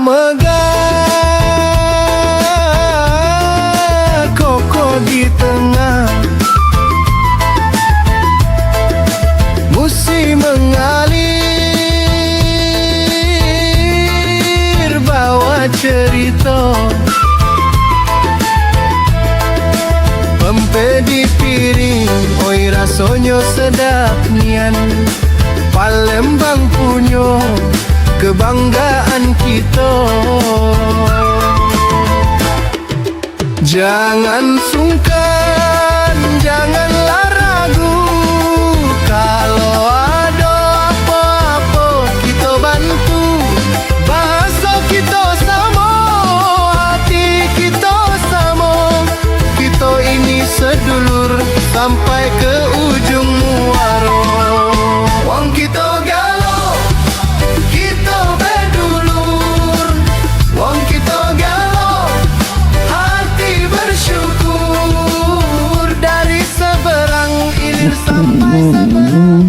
megah, kokoh di tengah. Musim mengalir, bawa cerita. Pempe di piring, oi rasanya sedap nian. Palembang punya kebanggaan kita. Jangan sungkan, janganlah ragu. Kalau ada apa-apa kita bantu. Bahasa kita sama, hati kita sama. Kita ini sedulur sampai ke ujung muara. Wong kita galau, kita berdulur. Wong kita galau, hati bersyukur. Dari seberang ilir sampai seberang.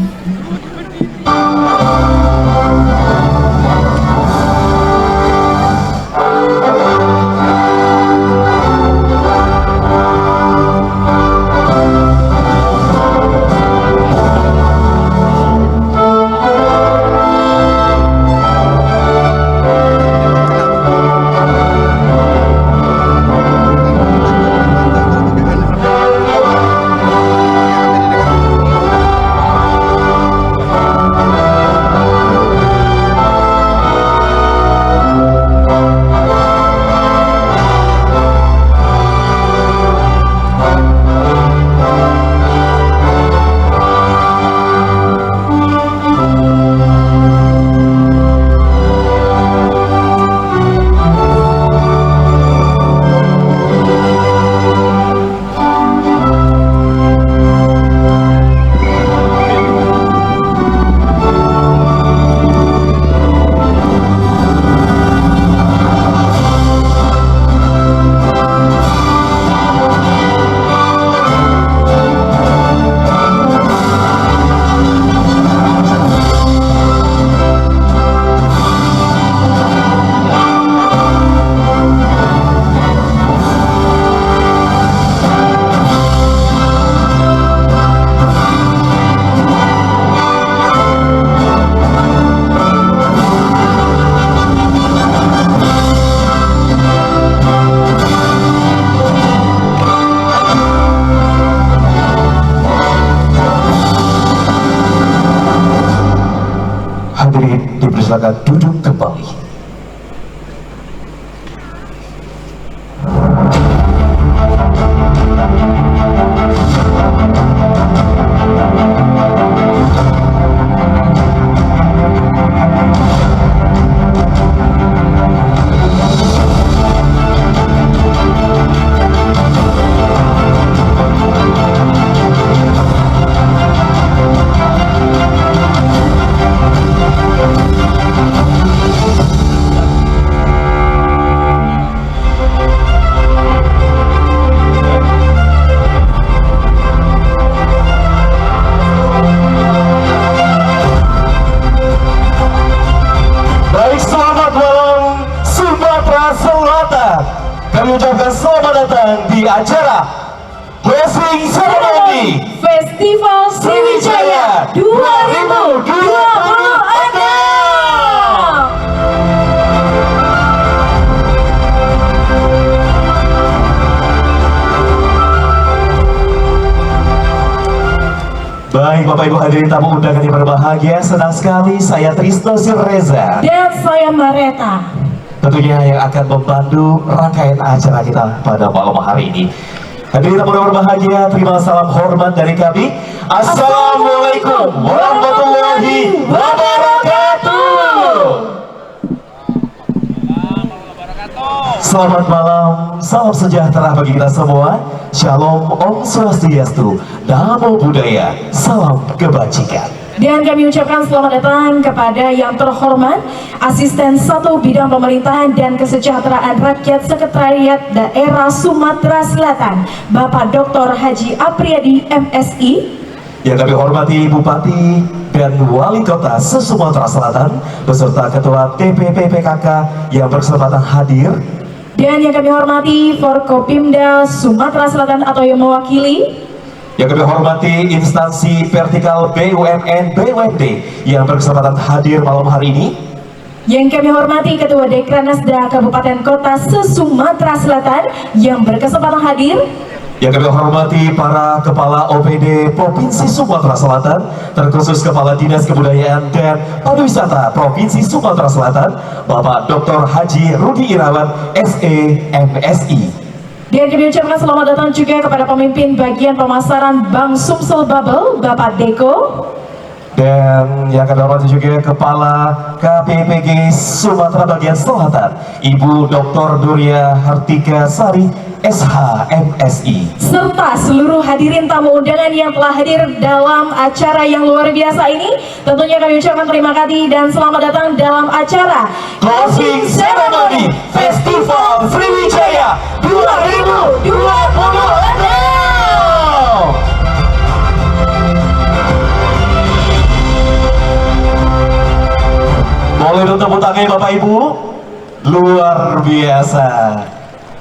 Hadirin dipersilakan duduk kembali. Kami ucapkan selamat datang di acara Blessing Ceremony Festival Sriwijaya 2026. Baik Bapak Ibu hadirin tamu undangan yang berbahagia, senang sekali saya Trisno Sirreza dan saya Mareta tentunya yang akan membantu rangkaian acara kita pada malam hari ini. Hadirin tamu yang berbahagia, terima salam hormat dari kami. Assalamualaikum warahmatullahi wabarakatuh. Selamat malam, salam sejahtera bagi kita semua. Shalom, Om Swastiastu, Namo Buddhaya, salam kebajikan. Dan kami ucapkan selamat datang kepada yang terhormat Asisten 1 Bidang Pemerintahan dan Kesejahteraan Rakyat Sekretariat Daerah Sumatera Selatan, Bapak Dr. Haji Apriyadi MSI. Yang kami hormati Bupati dan Wali Kota se-Sumatera Selatan beserta Ketua DPP PKK yang berkesempatan hadir. Dan yang kami hormati Forkopimda Sumatera Selatan atau yang mewakili. Yang kami hormati instansi vertikal BUMN BUMD yang berkesempatan hadir malam hari ini. Yang kami hormati Ketua Dekranasda Kabupaten Kota se-Sumatera Selatan yang berkesempatan hadir. Yang kami hormati para Kepala OPD Provinsi Sumatera Selatan, terkhusus Kepala Dinas Kebudayaan dan Pariwisata Provinsi Sumatera Selatan, Bapak Dr. Haji Rudi Irawan, SE, MSI. Dan kami ucapkan selamat datang juga kepada pemimpin bagian pemasaran Bank Sumsel Bubble, Bapak Deko. Dan yang kami hormati juga Kepala KPPG Sumatera Bagian Selatan, Ibu Dr. Duria Hartika Sari, SH, MSI. Serta seluruh hadirin tamu undangan yang telah hadir dalam acara yang luar biasa ini. Tentunya kami ucapkan terima kasih dan selamat datang dalam acara Closing Ceremony Festival Sriwijaya 2026. Boleh dong tepuk tangan Bapak Ibu, luar biasa.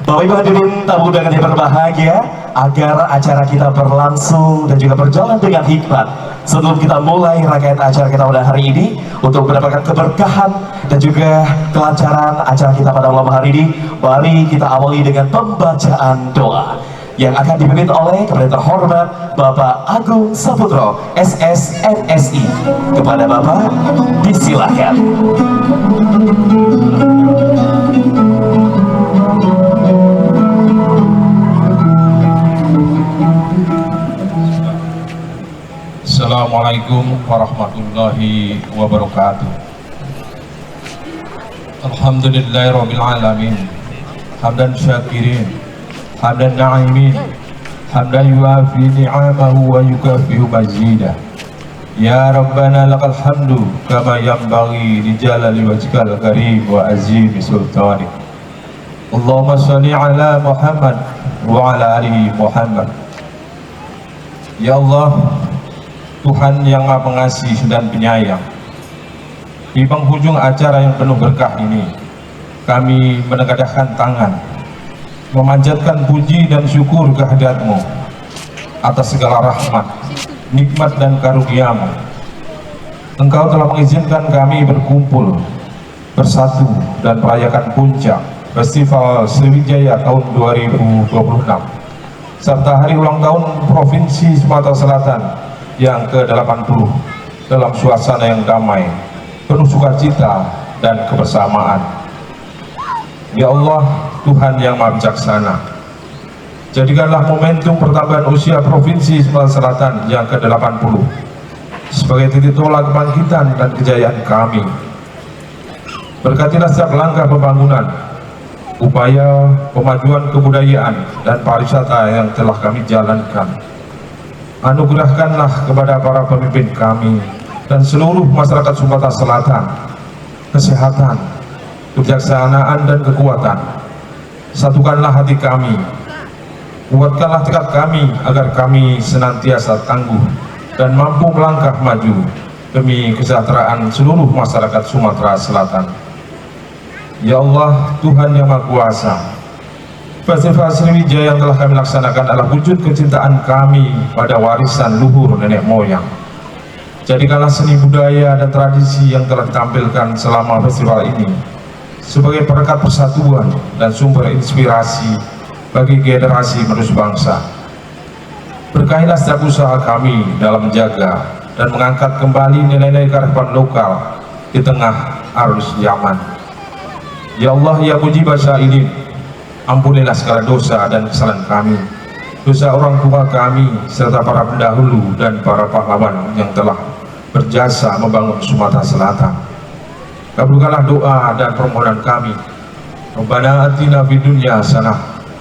Bapak Ibu hadirin tamu undangan yang berbahagia, agar acara kita berlangsung dan juga berjalan dengan hikmat. Sebelum kita mulai rangkaian acara kita pada hari ini, untuk mendapatkan keberkahan dan juga kelancaran acara kita pada malam hari ini, mari kita awali dengan pembacaan doa yang akan dipimpin oleh kepada terhormat Bapak Agung Saputro, SSNSI. Kepada Bapak, disilahkan. Assalamualaikum warahmatullahi wabarakatuh. Alhamdulillahirabbil alamin. Hamdan syakirin, hamdan na'imin, hamdan yuafi ni'amahu wa yukafi'u mazidah. Ya Rabbana lakal hamdu kama yanbaghi li jalali wajhikal karim wa azimi sultanik. Allahumma shalli ala Muhammad wa ala ali Muhammad. Ya Allah, Tuhan yang Maha Pengasih dan Penyayang, di penghujung acara yang penuh berkah ini, kami menengadahkan tangan, memanjatkan puji dan syukur kehadirat-Mu atas segala rahmat, nikmat dan karunia-Mu. Engkau telah mengizinkan kami berkumpul, bersatu dan merayakan puncak Festival Sriwijaya tahun 2026 serta hari ulang tahun Provinsi Sumatera Selatan yang ke-80 dalam suasana yang damai, penuh sukacita dan kebersamaan. Ya Allah, Tuhan yang Maha Bijaksana, jadikanlah momentum pertambahan usia Provinsi Sumatera Selatan yang ke-80 sebagai titik tolak kebangkitan dan kejayaan kami. Berkatilah setiap langkah pembangunan, upaya pemajuan kebudayaan dan pariwisata yang telah kami jalankan. Anugerahkanlah kepada para pemimpin kami dan seluruh masyarakat Sumatera Selatan kesehatan, kebijaksanaan dan kekuatan. Satukanlah hati kami, kuatkanlah tekad kami agar kami senantiasa tangguh dan mampu melangkah maju demi kesejahteraan seluruh masyarakat Sumatera Selatan. Ya Allah, Tuhan yang Maha Kuasa, Festival Sriwijaya yang telah kami laksanakan adalah wujud kecintaan kami pada warisan luhur nenek moyang. Jadikanlah seni budaya dan tradisi yang telah ditampilkan selama festival ini sebagai perekat persatuan dan sumber inspirasi bagi generasi menerus bangsa. Berkahilah setiap usaha kami dalam menjaga dan mengangkat kembali nilai-nilai kearifan lokal di tengah arus zaman. Ya Allah, ya mujibah sya'irin, ampunilah segala dosa dan kesalahan kami, dosa orang tua kami, serta para pendahulu dan para pahlawan yang telah berjasa membangun Sumatera Selatan. Kabulkanlah doa dan permohonan kami. Rabbana atina fid dunya hasanah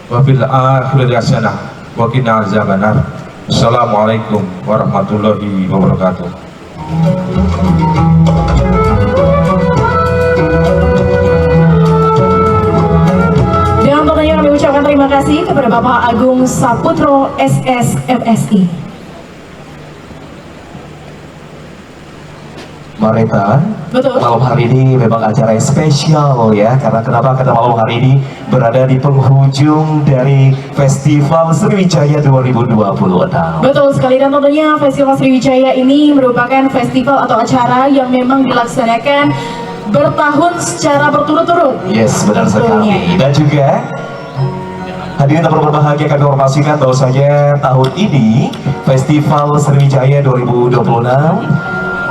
wa fil akhirati hasanah wa qina azabannar. Assalamualaikum warahmatullahi wabarakatuh. Dan tentunya kami ucapkan terima kasih kepada Bapak Agung Saputro, SSMSI. Mareta, Betul. malam hari ini memang acara yang spesial ya. Karena kenapa? Karena malam hari ini berada di penghujung dari Festival Sriwijaya 2026. Betul sekali, dan tentunya Festival Sriwijaya ini merupakan festival atau acara yang memang dilaksanakan bertahun secara berturut-turut. Yes, benar Tentunya. sekali. Dan juga hadirin yang berbahagia, kami informasikan bahwasanya tahun ini Festival Sriwijaya 2026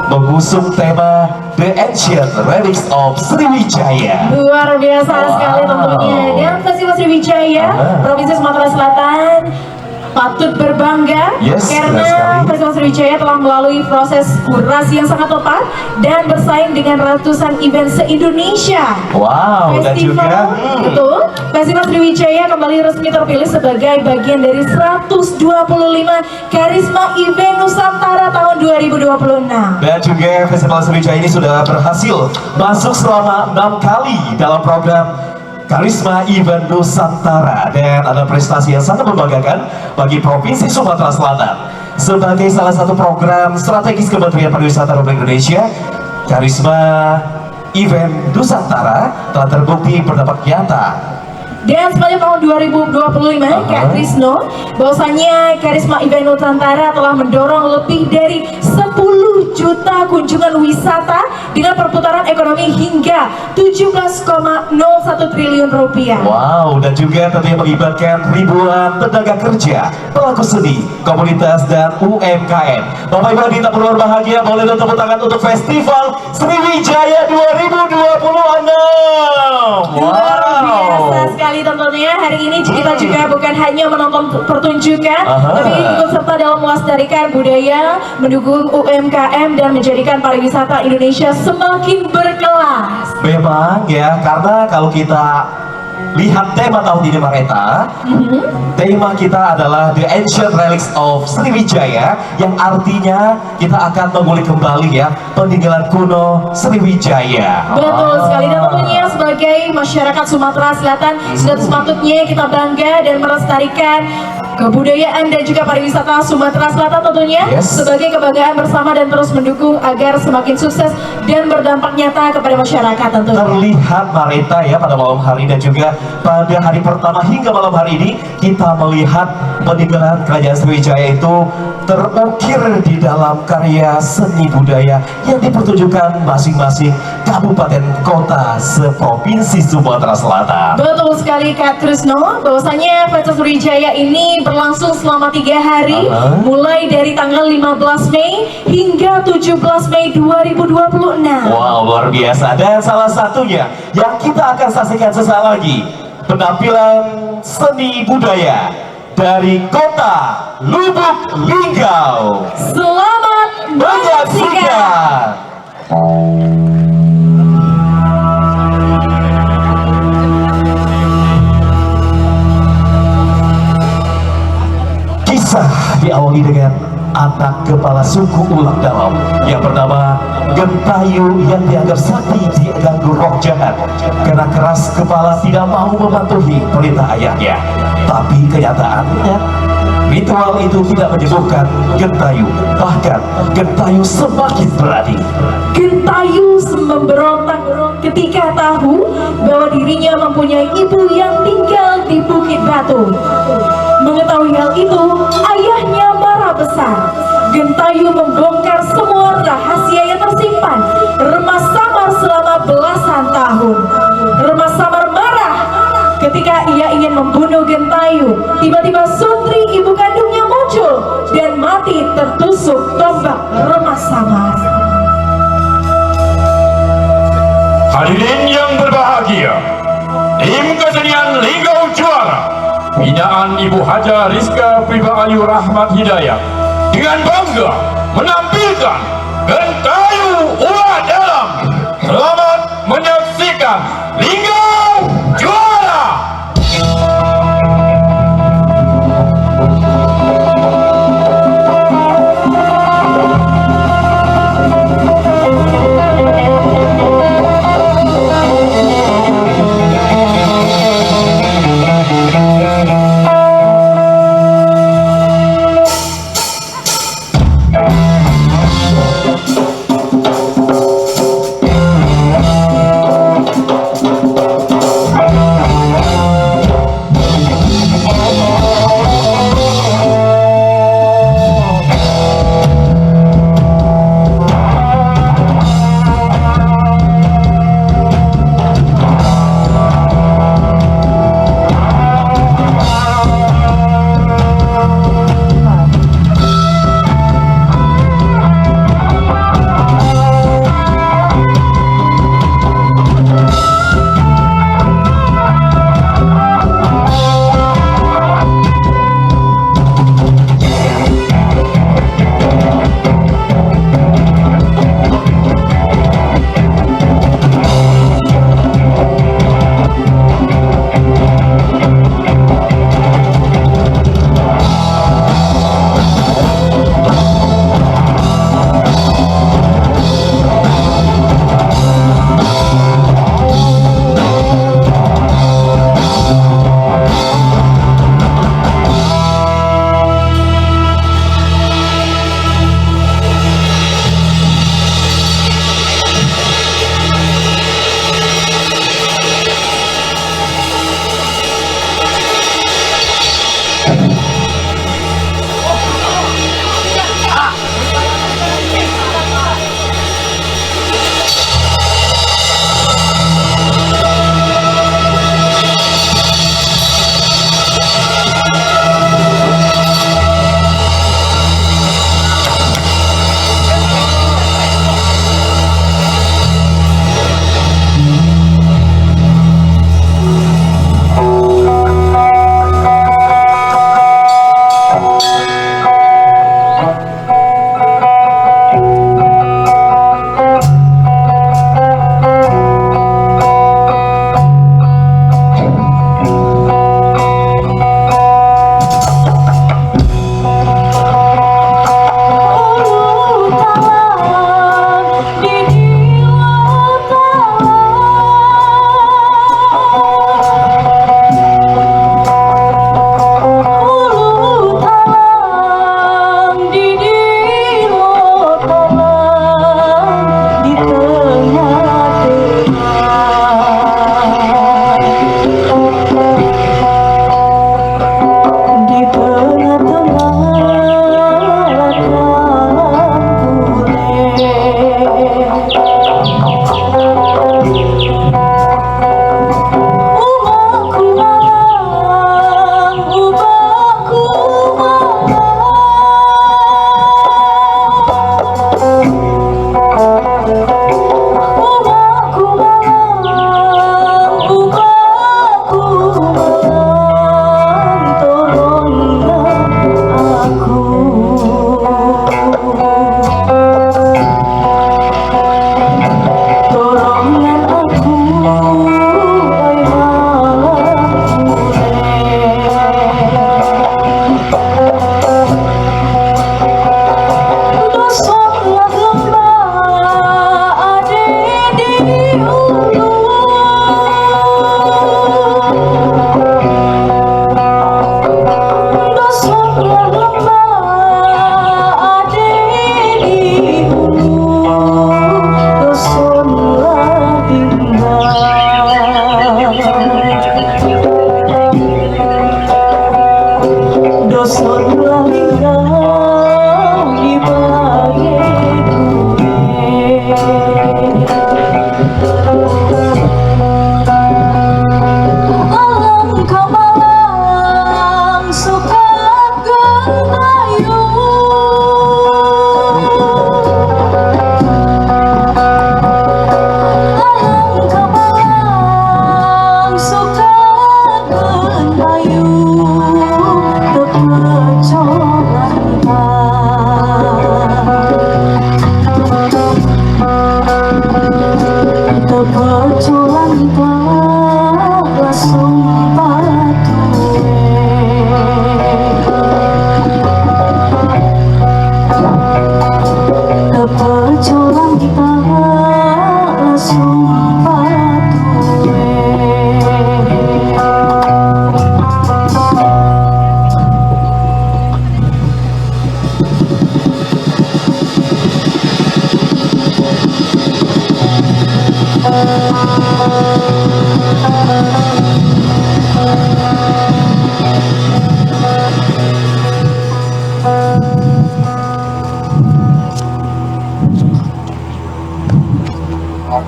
mengusung tema The Ancient Relics of Sriwijaya. Luar biasa sekali Wow. tentunya. Dan Festival Sriwijaya Provinsi Sumatera Selatan patut berbangga Yes, benar karena sekali. Festival Sriwijaya telah melalui proses kurasi yang sangat tepat dan bersaing dengan ratusan event se-Indonesia. Wow, dan juga Betul, Festival Sriwijaya kembali resmi terpilih sebagai bagian dari 125 Karisma Event Nusantara tahun 2026. Dan juga Festival Sriwijaya ini sudah berhasil masuk selama 6 kali dalam program Karisma Event Nusantara, dan ada prestasi yang sangat membanggakan bagi Provinsi Sumatera Selatan. Sebagai salah satu program strategis Kementerian Pariwisata Republik Indonesia, Karisma Event Nusantara telah terbukti berdampak nyata. Dan sepanjang tahun 2025, Kak Krisno, bahwasanya Karisma Event Nusantara telah mendorong lebih dari 10 juta kunjungan wisata dengan perputaran ekonomi hingga 17,01 triliun rupiah. Wow, dan juga tentunya melibatkan ribuan tenaga kerja, pelaku seni, komunitas, dan UMKM. Bapak Ibu kita perlu berbahagia, boleh dong tepuk tangan untuk Festival Sriwijaya 2026. Luar biasa sekali tentunya. Hari ini kita juga bukan hanya menonton pertunjukan, tapi ikut serta dalam melestarikan budaya, mendukung UMKM, dan menjadikan pariwisata Indonesia semakin berkelas. Memang ya, karena kalau kita lihat tema tahun ini Mareta, tema kita adalah The Ancient Relics of Sriwijaya, yang artinya kita akan mengulik kembali ya peninggalan kuno Sriwijaya. Betul sekali, dan tentunya sebagai masyarakat Sumatera Selatan sudah sepatutnya kita bangga dan melestarikan kebudayaan dan juga pariwisata Sumatera Selatan tentunya Yes. sebagai kebanggaan bersama, dan terus mendukung agar semakin sukses dan berdampak nyata kepada masyarakat tentunya. Terlihat Mareta ya pada malam hari, dan juga pada hari pertama hingga malam hari ini kita melihat peninggalan Kerajaan Sriwijaya itu terukir di dalam karya seni budaya yang dipertunjukkan masing-masing kabupaten kota seprovinsi Sumatera Selatan. Betul sekali Kak Krisno, bahwasanya Festival Sriwijaya ini berlangsung selama 3 hari, mulai dari tanggal 15 Mei hingga 17 Mei 2026. Wow, luar biasa. Dan salah satunya yang kita akan saksikan sesaat lagi, penampilan seni budaya dari kota Lubuk Linggau. Selamat menyaksikan. Menyaksikan. Kisah diawali dengan anak kepala suku Ulang Dalam yang bernama Gentayu, yang dianggap sakti diganggu roh jahat karena keras kepala tidak mau mematuhi perintah ayahnya. Tapi kenyataannya ritual itu tidak menyembuhkan Gentayu, bahkan Gentayu semakin berani. Gentayu memberontak ketika tahu bahwa dirinya mempunyai ibu yang tinggal di Bukit Batu. Mengetahui hal itu, ayahnya marah besar. Gentayu membongkar semua rahasia yang tersimpan Remas Samar selama belasan tahun. Remas Samar marah ketika ia ingin membunuh Gentayu. Tiba-tiba Sutri, ibu kandungnya, muncul dan mati tertusuk tombak Remas Samar. Hadirin yang berbahagia, tim kesenian Linggau Juara binaan Ibu Haja Rizka Priba Ayu Rahmat Hidayat dengan bangga menampilkan Gentayu Ulat Dalam. Selamat menyaksikan Linggau Juara.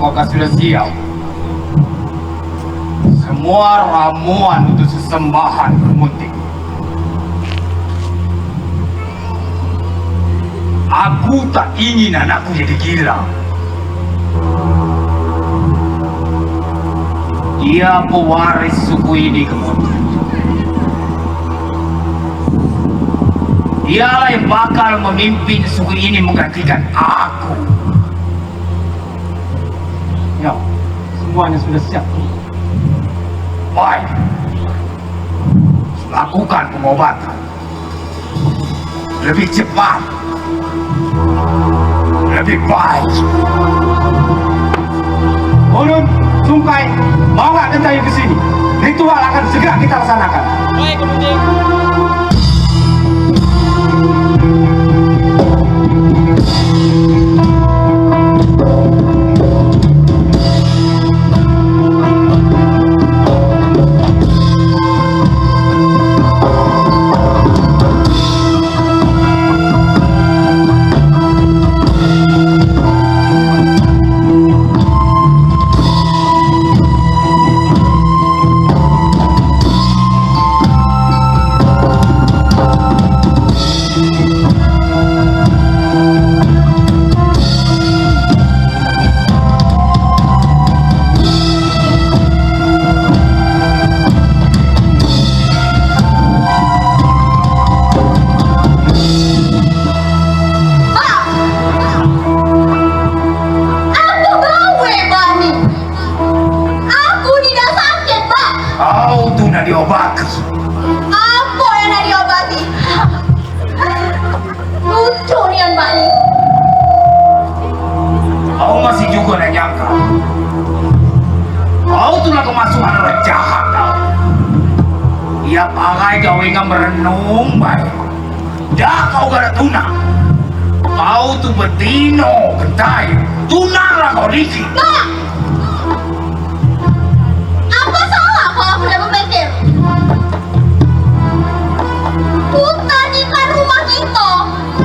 Apakah sudah siap? Semua ramuan untuk sesembahan bermunting. Aku tak ingin anakku jadi gila. Dia pewaris suku ini kemudian. Dialah yang bakal memimpin suku ini menggantikan aku. Ya, semuanya sudah siap. Baik. Lakukan pengobatan. Lebih cepat. Lebih baik. Ulun, Sungkai, mau nggak kita ke sini? Ritual akan segera kita laksanakan. Baik, diobati. Apa yang nak diobati? Lucu nian Mbak ni. Kau masih juga nak nyangka? Kau tu lah kemasukan orang jahat kau. Dia pakai kau ingat merenung baik. Dah kau gak tuna. Kau tu betino kentai. Tunanglah kau Riki. Mak! Apa salah kalau aku dah berpikir? Hutan ikan rumah kita.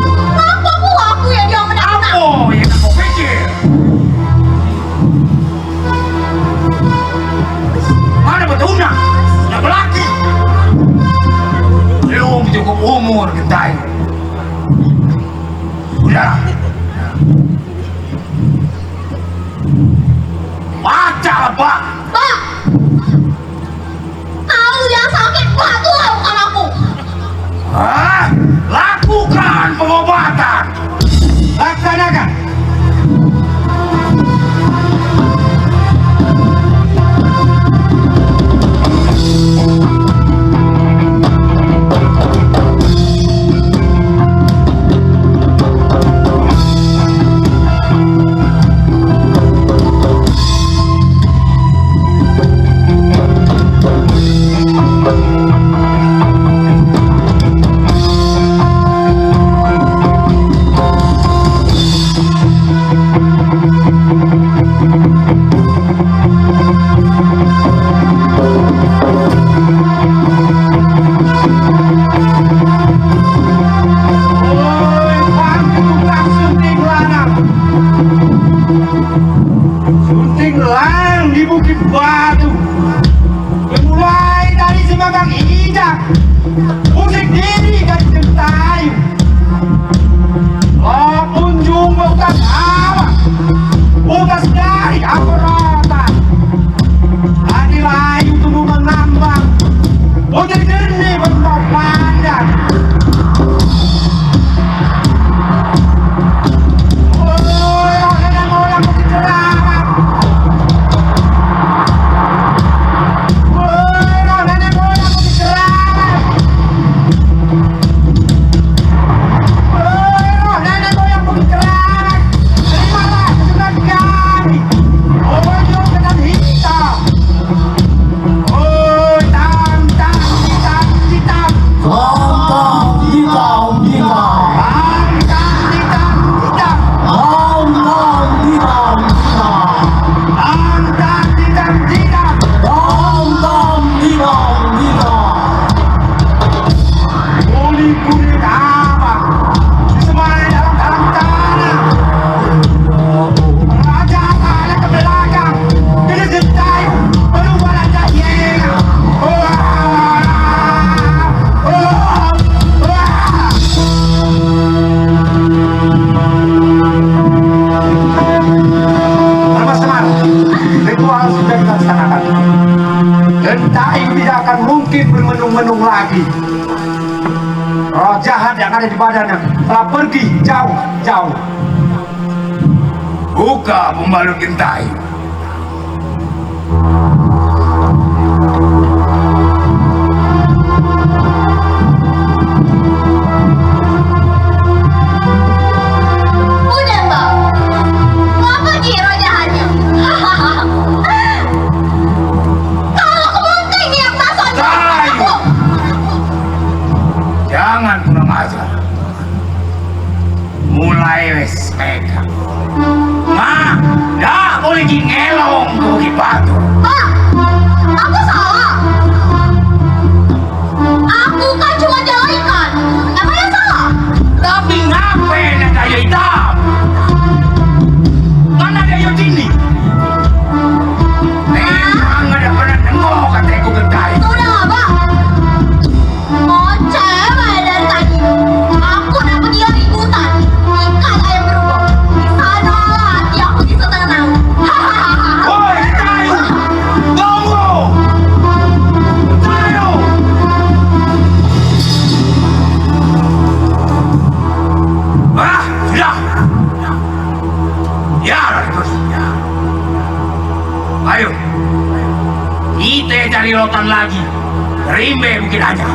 Kenapa pula aku yang dia menang-menang? Apa yang kau fikir? Mana betuna? Nak berlatih. Belum cukup umur kentai. Sudah. Baca Pak. Pak! Kau yang sakit batu lah bukan aku. Hah? Lakukan pengobatan. Laksanakan. ada di badannya. Telah pergi jauh. Buka pembalut gentayu. Udah mbak, ngapa kira jahatnya? Kalau kemunting ini yang masuk Tayo! Jangan kurang ajar. Mulai wes pegang. Ma, dah boleh ngelong ke Bukit Batu. Pak, aku salah. Aku kan cuma jalan ikan. Emangnya salah? Tapi ngapain ada kayu hitam? Mana ada kayu sini? Memang ada pernah nengok katanya gentayu. Sudah nggak, Pak? Mau cewek dari tadi. Aku dapat dia di hutan. Ikan ayam berubah. Di sana hati aku bisa tenang. Hahaha. Woi, gentayu! Tunggu! Gentayu! Ah, sudah! Ya, terus. Ayo, kita cari lautan lagi. Rimbe mungkin aja.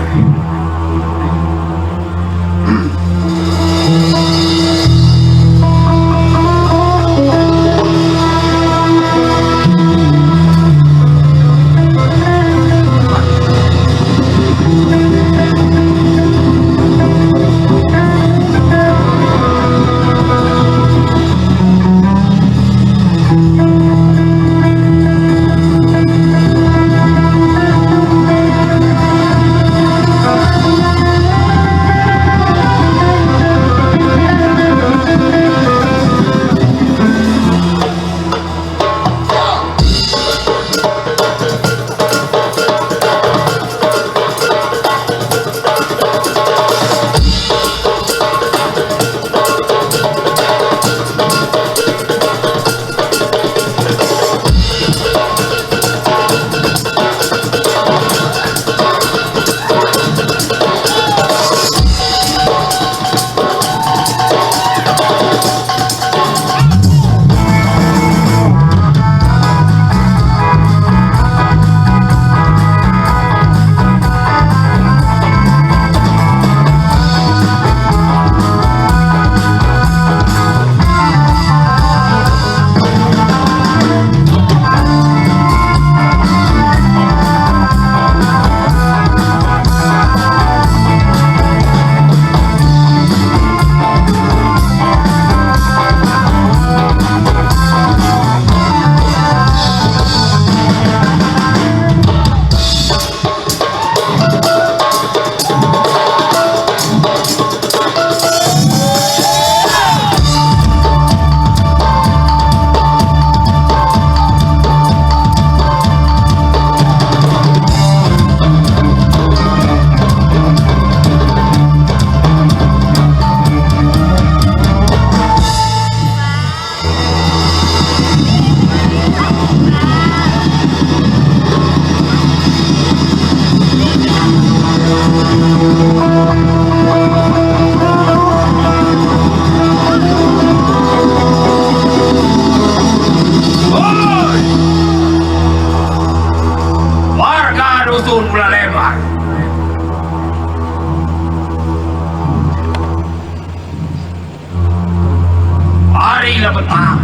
sila betang.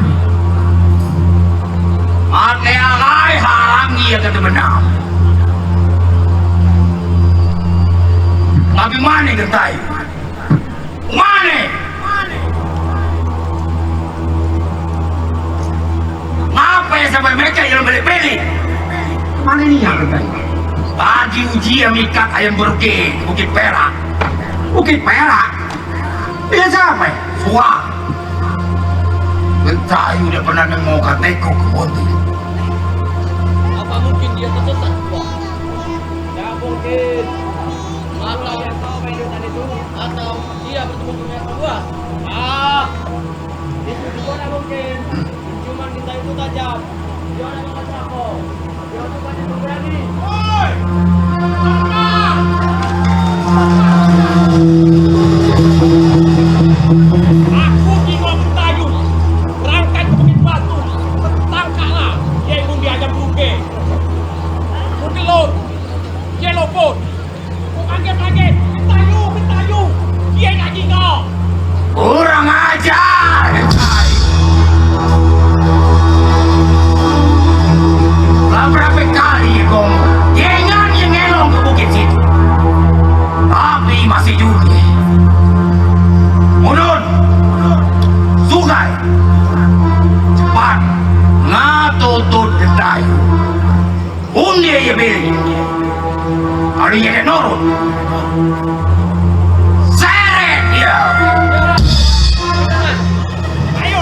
At neangay harangi ang katabanam. Ngapi mani ka tayo? Mani! Ngapa ya sampai mereka yang beli-beli? Mana niya ka tayo? Tadi uji amikat ayam berke Bukit Perak. Bukit Perak? Dia siapa? Suang. Tayo udah pernah nengok kateko ke Bonti. Apa mungkin dia tersesat, Wah? Tidak mungkin. Mata yang tahu kehidupan itu atau dia bertemu dengan luas. Itu juga mungkin. Cuma kita itu tajam. Dia orang yang takut. Dia orang yang berani. Woi! Aku Kingo Gentayu berangkat ke Bukit Batu. Tangkaplah Kiai Undi Ajam Buke. Mutilon, Jelopon. Kaget-kaget, Gentayu, Kiai nak Kingo. Kurang ajar. Berapa kali kau jangan yang ngelong ke bukit situ, tapi masih juga. Mundur, Sugai, cepat ngatutut Gentayu. Undi ya beli, hari ini nurut. Seret dia. Ayo.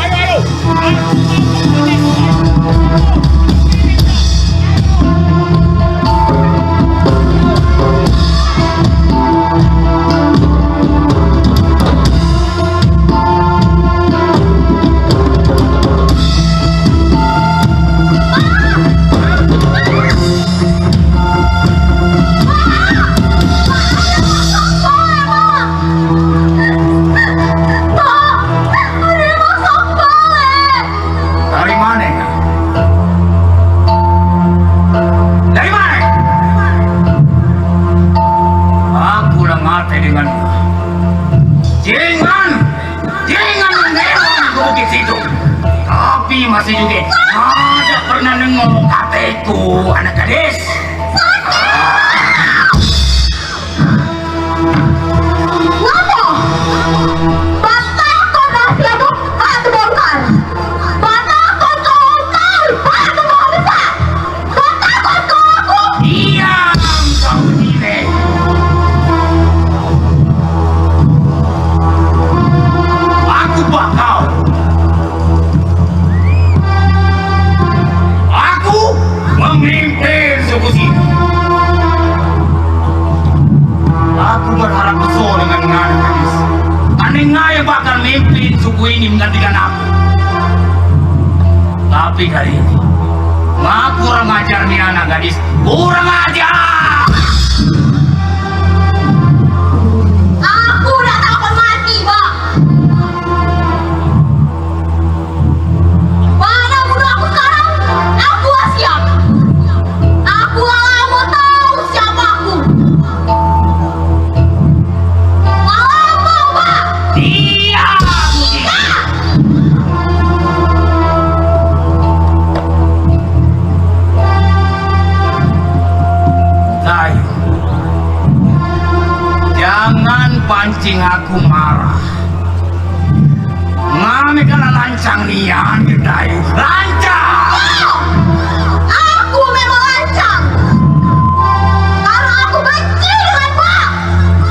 Dari mana? Dari mana? Aku mati denganmu. Jangan mengelak ke bukit situ. Tapi masih juga ada pernah nengok kataku, anak gadis. Ngapa? Batakon rahasia itu aku bongkar. Batakon kau, aku mau bisa. Batakon kau aku. Diam kau ini. Aku bakal. Aku memimpin suku sini. Aku berharap besar dengan anak gadis. Anehnya bakal memimpin suku ini menggantikan aku. Tapi kali ini, aku kurang ajar nih anak gadis. Kurang ajar. Aku udah takut mati, Bang. Mana bunuh aku sekarang? Aku siap. Aku gak mau tahu siapa aku. Gak mau, Bang. Diam. Tayo. Jangan pancing aku marah. Ngami kena lancang nian Gentayu. Lancang. Aku memang lancang. Karena aku benci dengan Bang.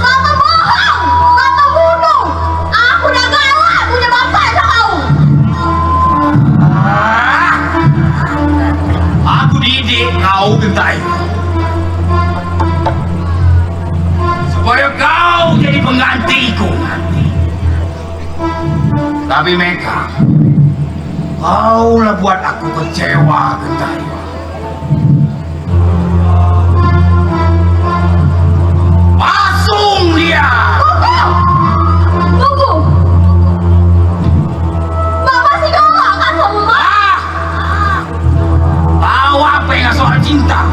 Mama bohong. Mama bunuh. Aku udah galak punya bapak sama kau. Ah. Aku didik kau Gentayu. Supaya kau jadi penggantiku. Tapi Meka, kaulah buat aku kecewa Gentayu. Pasung dia. Tunggu. Bapak sih galak kan sama Mama? Tahu apa yang soal cinta?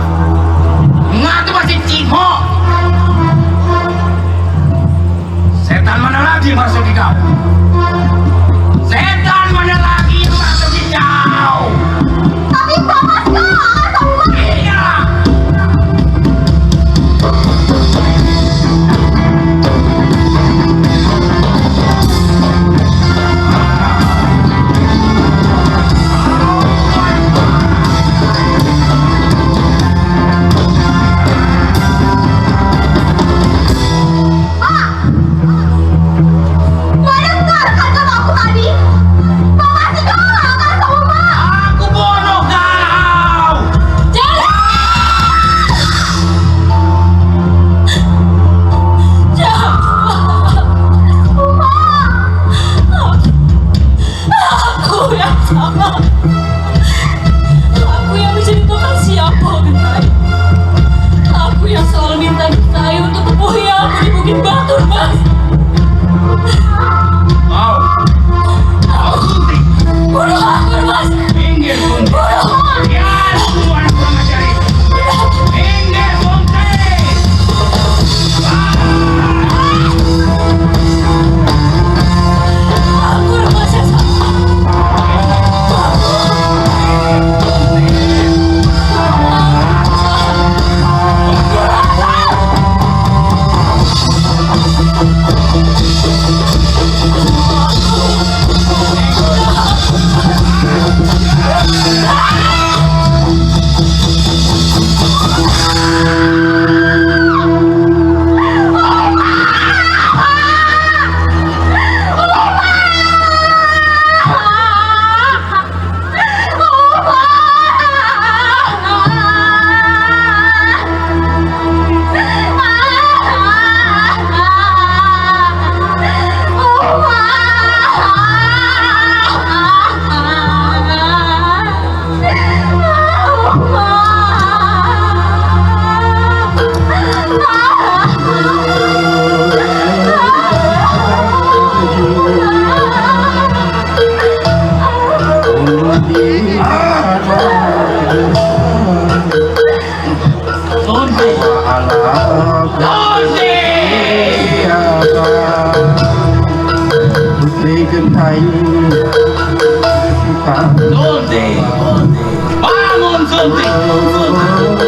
Ngatu masih cimo. Setan mana lagi masuk di kau? Setan mana lagi yang masuk di kau? Tapi Bapak sih galak kan sama Mama? Iya. Mau dengar kata aku tadi? Bapak sih galak kan sama Mama? Aku bunuh kau. Aku yang salah. Aku yang menjadi tukang siapa Gentayu. Aku yang selalu minta Gentayu untuk temui aku di Bukit Batu, Mas. Kau gentayu kita Sunti! Bangun Sunti!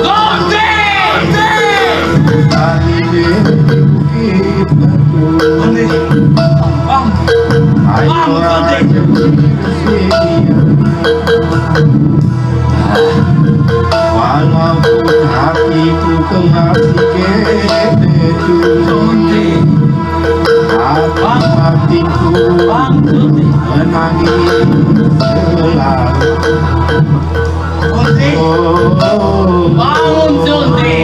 Sunti! kali bukit batu Sunti! Bang! ayo aja walaupun hatiku kemasi ketetu Sunti! hatiku Bang! Sunti! menangis selalu Sunti! oh, Bangun Sunti!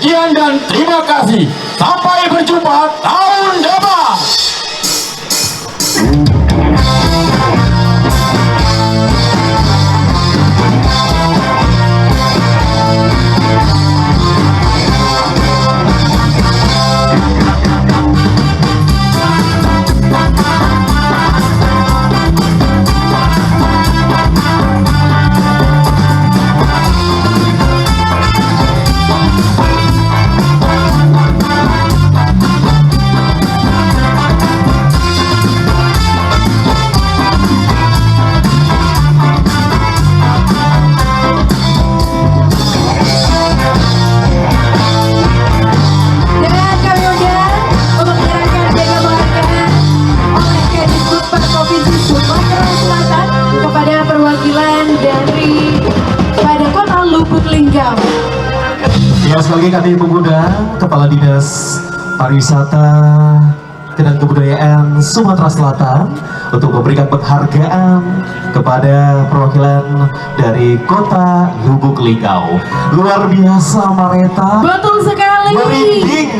Sekian dan terima kasih. Sampai berjumpa tahun depan. Ya, sekali lagi kami mengundang Kepala Dinas Pariwisata dan Kebudayaan Sumatera Selatan untuk memberikan penghargaan kepada perwakilan dari Kota Lubuk Linggau. Luar biasa, Mareta. Betul sekali. Merinding.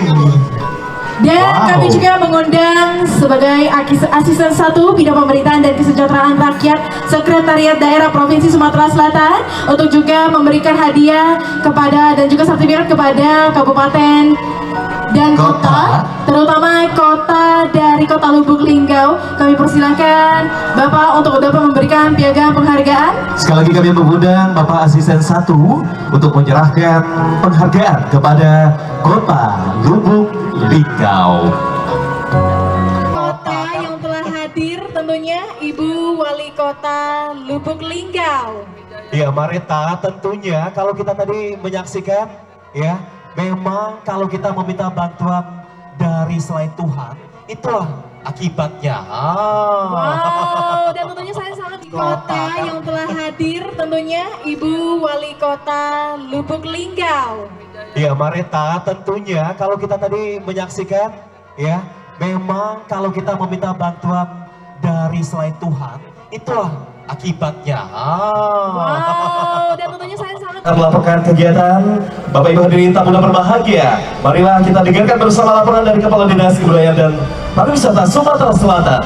Dan Wow. kami juga mengundang sebagai asisten 1 Bidang Pemerintahan dan Kesejahteraan Rakyat Sekretariat Daerah Provinsi Sumatera Selatan untuk juga memberikan hadiah kepada dan juga sertifikat kepada kabupaten dan kota, terutama kota dari Kota Lubuk Linggau. Kami persilahkan Bapak untuk dapat memberikan piagam penghargaan. Sekali lagi kami mengundang Bapak Asisten 1 untuk menyerahkan penghargaan kepada Kota Lubuk Linggau. Kota yang telah hadir tentunya Ibu Wali Kota Lubuk Linggau. Ya, Mareta, tentunya kalau kita tadi menyaksikan, ya, memang kalau kita meminta bantuan dari selain Tuhan, itulah akibatnya. Wow, dan tentunya saya sangat kota yang telah hadir tentunya Ibu Wali Kota Lubuk Linggau. Ya, Mareta, tentunya kalau kita tadi menyaksikan, ya, memang kalau kita meminta bantuan dari selain Tuhan, itulah akibatnya. Wow, dan tentunya saya sangat Melaporkan kegiatan Bapak Ibu hadirin tamu dan berbahagia. Marilah kita dengarkan bersama laporan dari Kepala Dinas Kebudayaan dan Pariwisata Sumatera Selatan.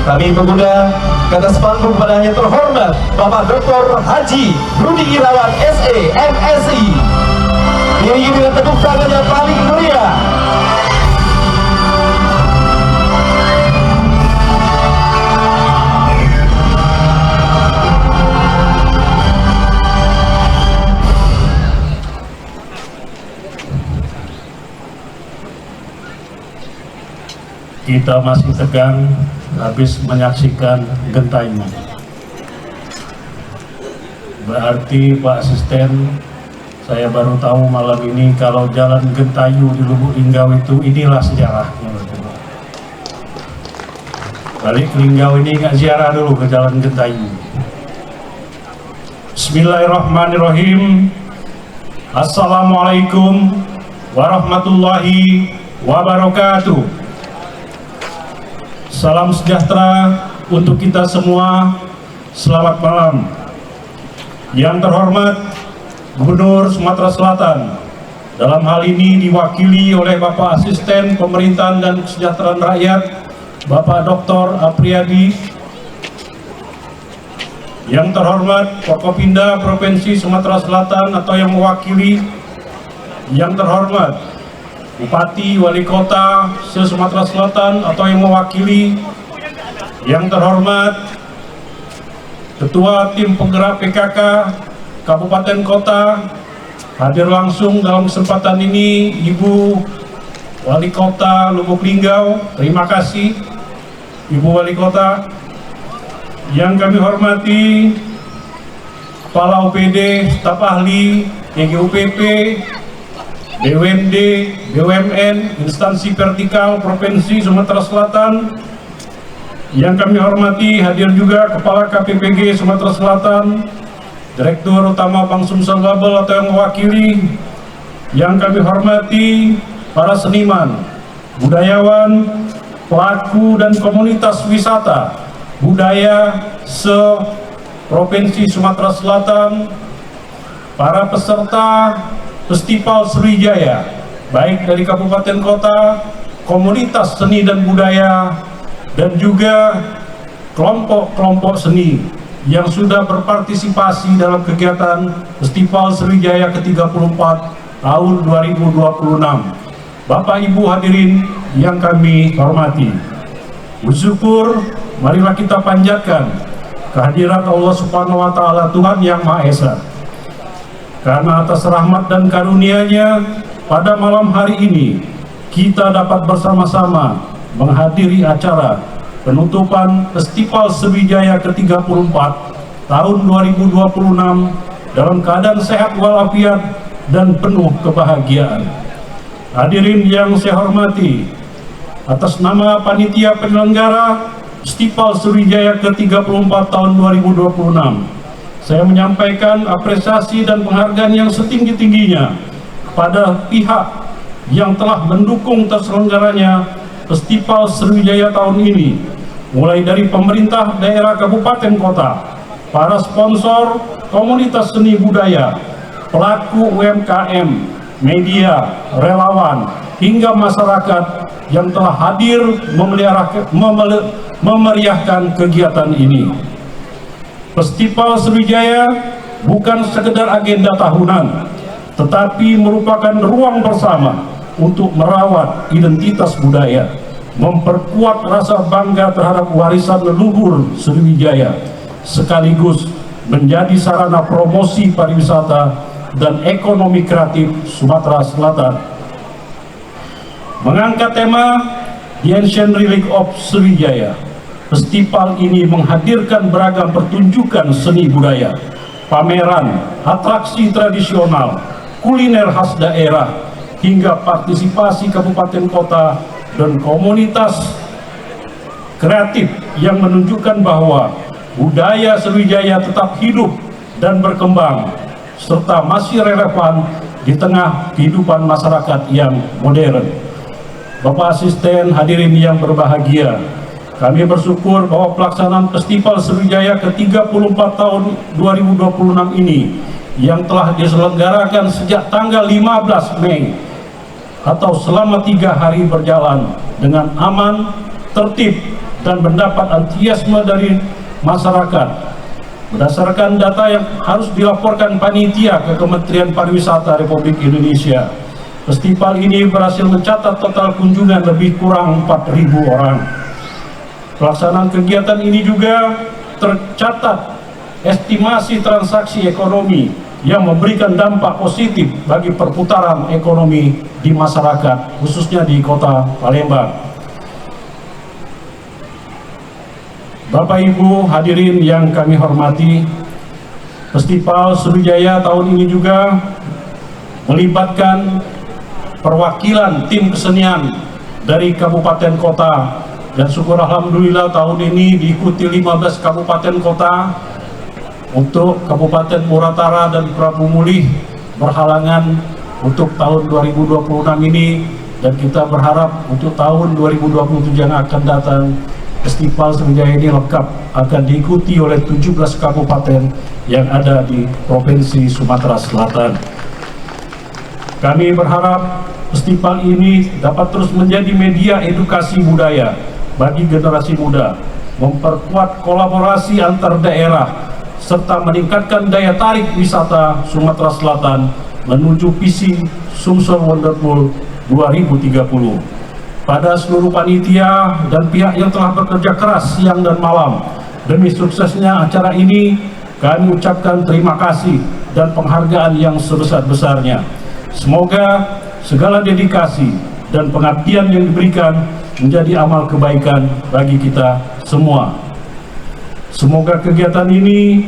Kami mengundang ke atas panggung kepada yang terhormat Bapak Dr. Haji Rudi Irawan SE MSI. Diiringi dengan tepuk tangan yang paling meriah. Kita masih tegang habis menyaksikan gentayangan. Berarti Pak Asisten, saya baru tahu malam ini kalau jalan Gentayu di Lubuk Linggau itu inilah sejarahnya. Balik ke Linggau ini nggak ziarah dulu ke jalan Gentayu. Bismillahirrahmanirrahim. Assalamualaikum warahmatullahi wabarakatuh. Salam sejahtera untuk kita semua. Selamat malam. Yang terhormat Gubernur Sumatera Selatan, dalam hal ini diwakili oleh Bapak Asisten Pemerintahan dan Kesejahteraan Rakyat, Bapak Dr. Apriyadi. Yang terhormat Forkopimda Provinsi Sumatera Selatan atau yang mewakili. Yang terhormat Bupati Wali Kota se-Sumatera Selatan atau yang mewakili. Yang terhormat Ketua Tim Penggerak PKK Kabupaten Kota, hadir langsung dalam kesempatan ini Ibu Wali Kota Lubuk Linggau. Terima kasih Ibu Wali Kota. Yang kami hormati Kepala OPD, staf ahli, TGUPP, BUMD, BUMN, instansi vertikal Provinsi Sumatera Selatan. Yang kami hormati hadir juga Kepala KPPG Sumatera Selatan, Direktur Utama Bank Sumsel Babel atau yang mewakili. Yang kami hormati para seniman, budayawan, pelaku dan komunitas wisata budaya se-Provinsi Sumatera Selatan, para peserta Festival Sriwijaya, baik dari kabupaten kota, komunitas seni dan budaya, dan juga kelompok-kelompok seni yang sudah berpartisipasi dalam kegiatan Festival Sriwijaya ke-34 tahun 2026. Bapak Ibu hadirin yang kami hormati, bersyukur marilah kita panjatkan kehadirat Allah Subhanahu wa Ta'ala, Tuhan yang Maha Esa, karena atas rahmat dan karunia-Nya pada malam hari ini kita dapat bersama-sama menghadiri acara penutupan Festival Sriwijaya ke-34 tahun 2026 dalam keadaan sehat walafiat dan penuh kebahagiaan. Hadirin yang saya hormati, atas nama panitia penyelenggara Festival Sriwijaya ke-34 tahun 2026, saya menyampaikan apresiasi dan penghargaan yang setinggi-tingginya kepada pihak yang telah mendukung terselenggaranya Festival Sriwijaya tahun ini, mulai dari pemerintah daerah kabupaten kota, para sponsor, komunitas seni budaya, pelaku UMKM, media, relawan, hingga masyarakat yang telah hadir memeriahkan kegiatan ini. Festival Sriwijaya bukan sekedar agenda tahunan, tetapi merupakan ruang bersama untuk merawat identitas budaya, memperkuat rasa bangga terhadap warisan leluhur Sriwijaya, sekaligus menjadi sarana promosi pariwisata dan ekonomi kreatif Sumatera Selatan. Mengangkat tema The Ancient Relic of Sriwijaya, festival ini menghadirkan beragam pertunjukan seni budaya, pameran, atraksi tradisional, kuliner khas daerah, hingga partisipasi kabupaten kota dan komunitas kreatif yang menunjukkan bahwa budaya Sriwijaya tetap hidup dan berkembang, serta masih relevan di tengah kehidupan masyarakat yang modern. Bapak Asisten, hadirin yang berbahagia, kami bersyukur bahwa pelaksanaan Festival Sriwijaya ke-34 tahun 2026 ini yang telah diselenggarakan sejak tanggal 15 Mei atau selama 3 hari berjalan dengan aman, tertib, dan mendapat antusiasme dari masyarakat. Berdasarkan data yang harus dilaporkan panitia ke Kementerian Pariwisata Republik Indonesia, festival ini berhasil mencatat total kunjungan lebih kurang 4.000 orang. Pelaksanaan kegiatan ini juga tercatat estimasi transaksi ekonomi yang memberikan dampak positif bagi perputaran ekonomi di masyarakat, khususnya di kota Palembang. Bapak Ibu hadirin yang kami hormati, Festival Sriwijaya tahun ini juga melibatkan perwakilan tim kesenian dari kabupaten kota, dan syukur alhamdulillah tahun ini diikuti 15 kabupaten kota. Untuk Kabupaten Muratara dan Prabu Mulih berhalangan untuk tahun 2026 ini, dan kita berharap untuk tahun 2027 yang akan datang Festival Sriwijaya ini lengkap akan diikuti oleh 17 kabupaten yang ada di Provinsi Sumatera Selatan. Kami berharap festival ini dapat terus menjadi media edukasi budaya bagi generasi muda, memperkuat kolaborasi antar daerah, serta meningkatkan daya tarik wisata Sumatera Selatan menuju visi Sumsel Wonderful 2030. Pada seluruh panitia dan pihak yang telah bekerja keras siang dan malam demi suksesnya acara ini, kami ucapkan terima kasih dan penghargaan yang sebesar-besarnya. Semoga segala dedikasi dan pengabdian yang diberikan menjadi amal kebaikan bagi kita semua. Semoga kegiatan ini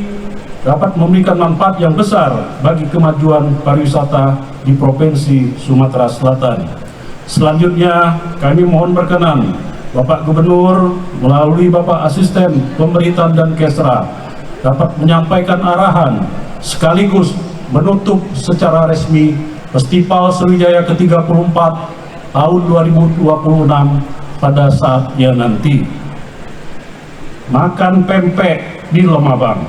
dapat memberikan manfaat yang besar bagi kemajuan pariwisata di Provinsi Sumatera Selatan. Selanjutnya, kami mohon berkenan Bapak Gubernur melalui Bapak Asisten Pemerintahan dan Kesra dapat menyampaikan arahan sekaligus menutup secara resmi Festival Sriwijaya ke-34 tahun 2026 pada saatnya nanti. Makan pempek di Lemabang,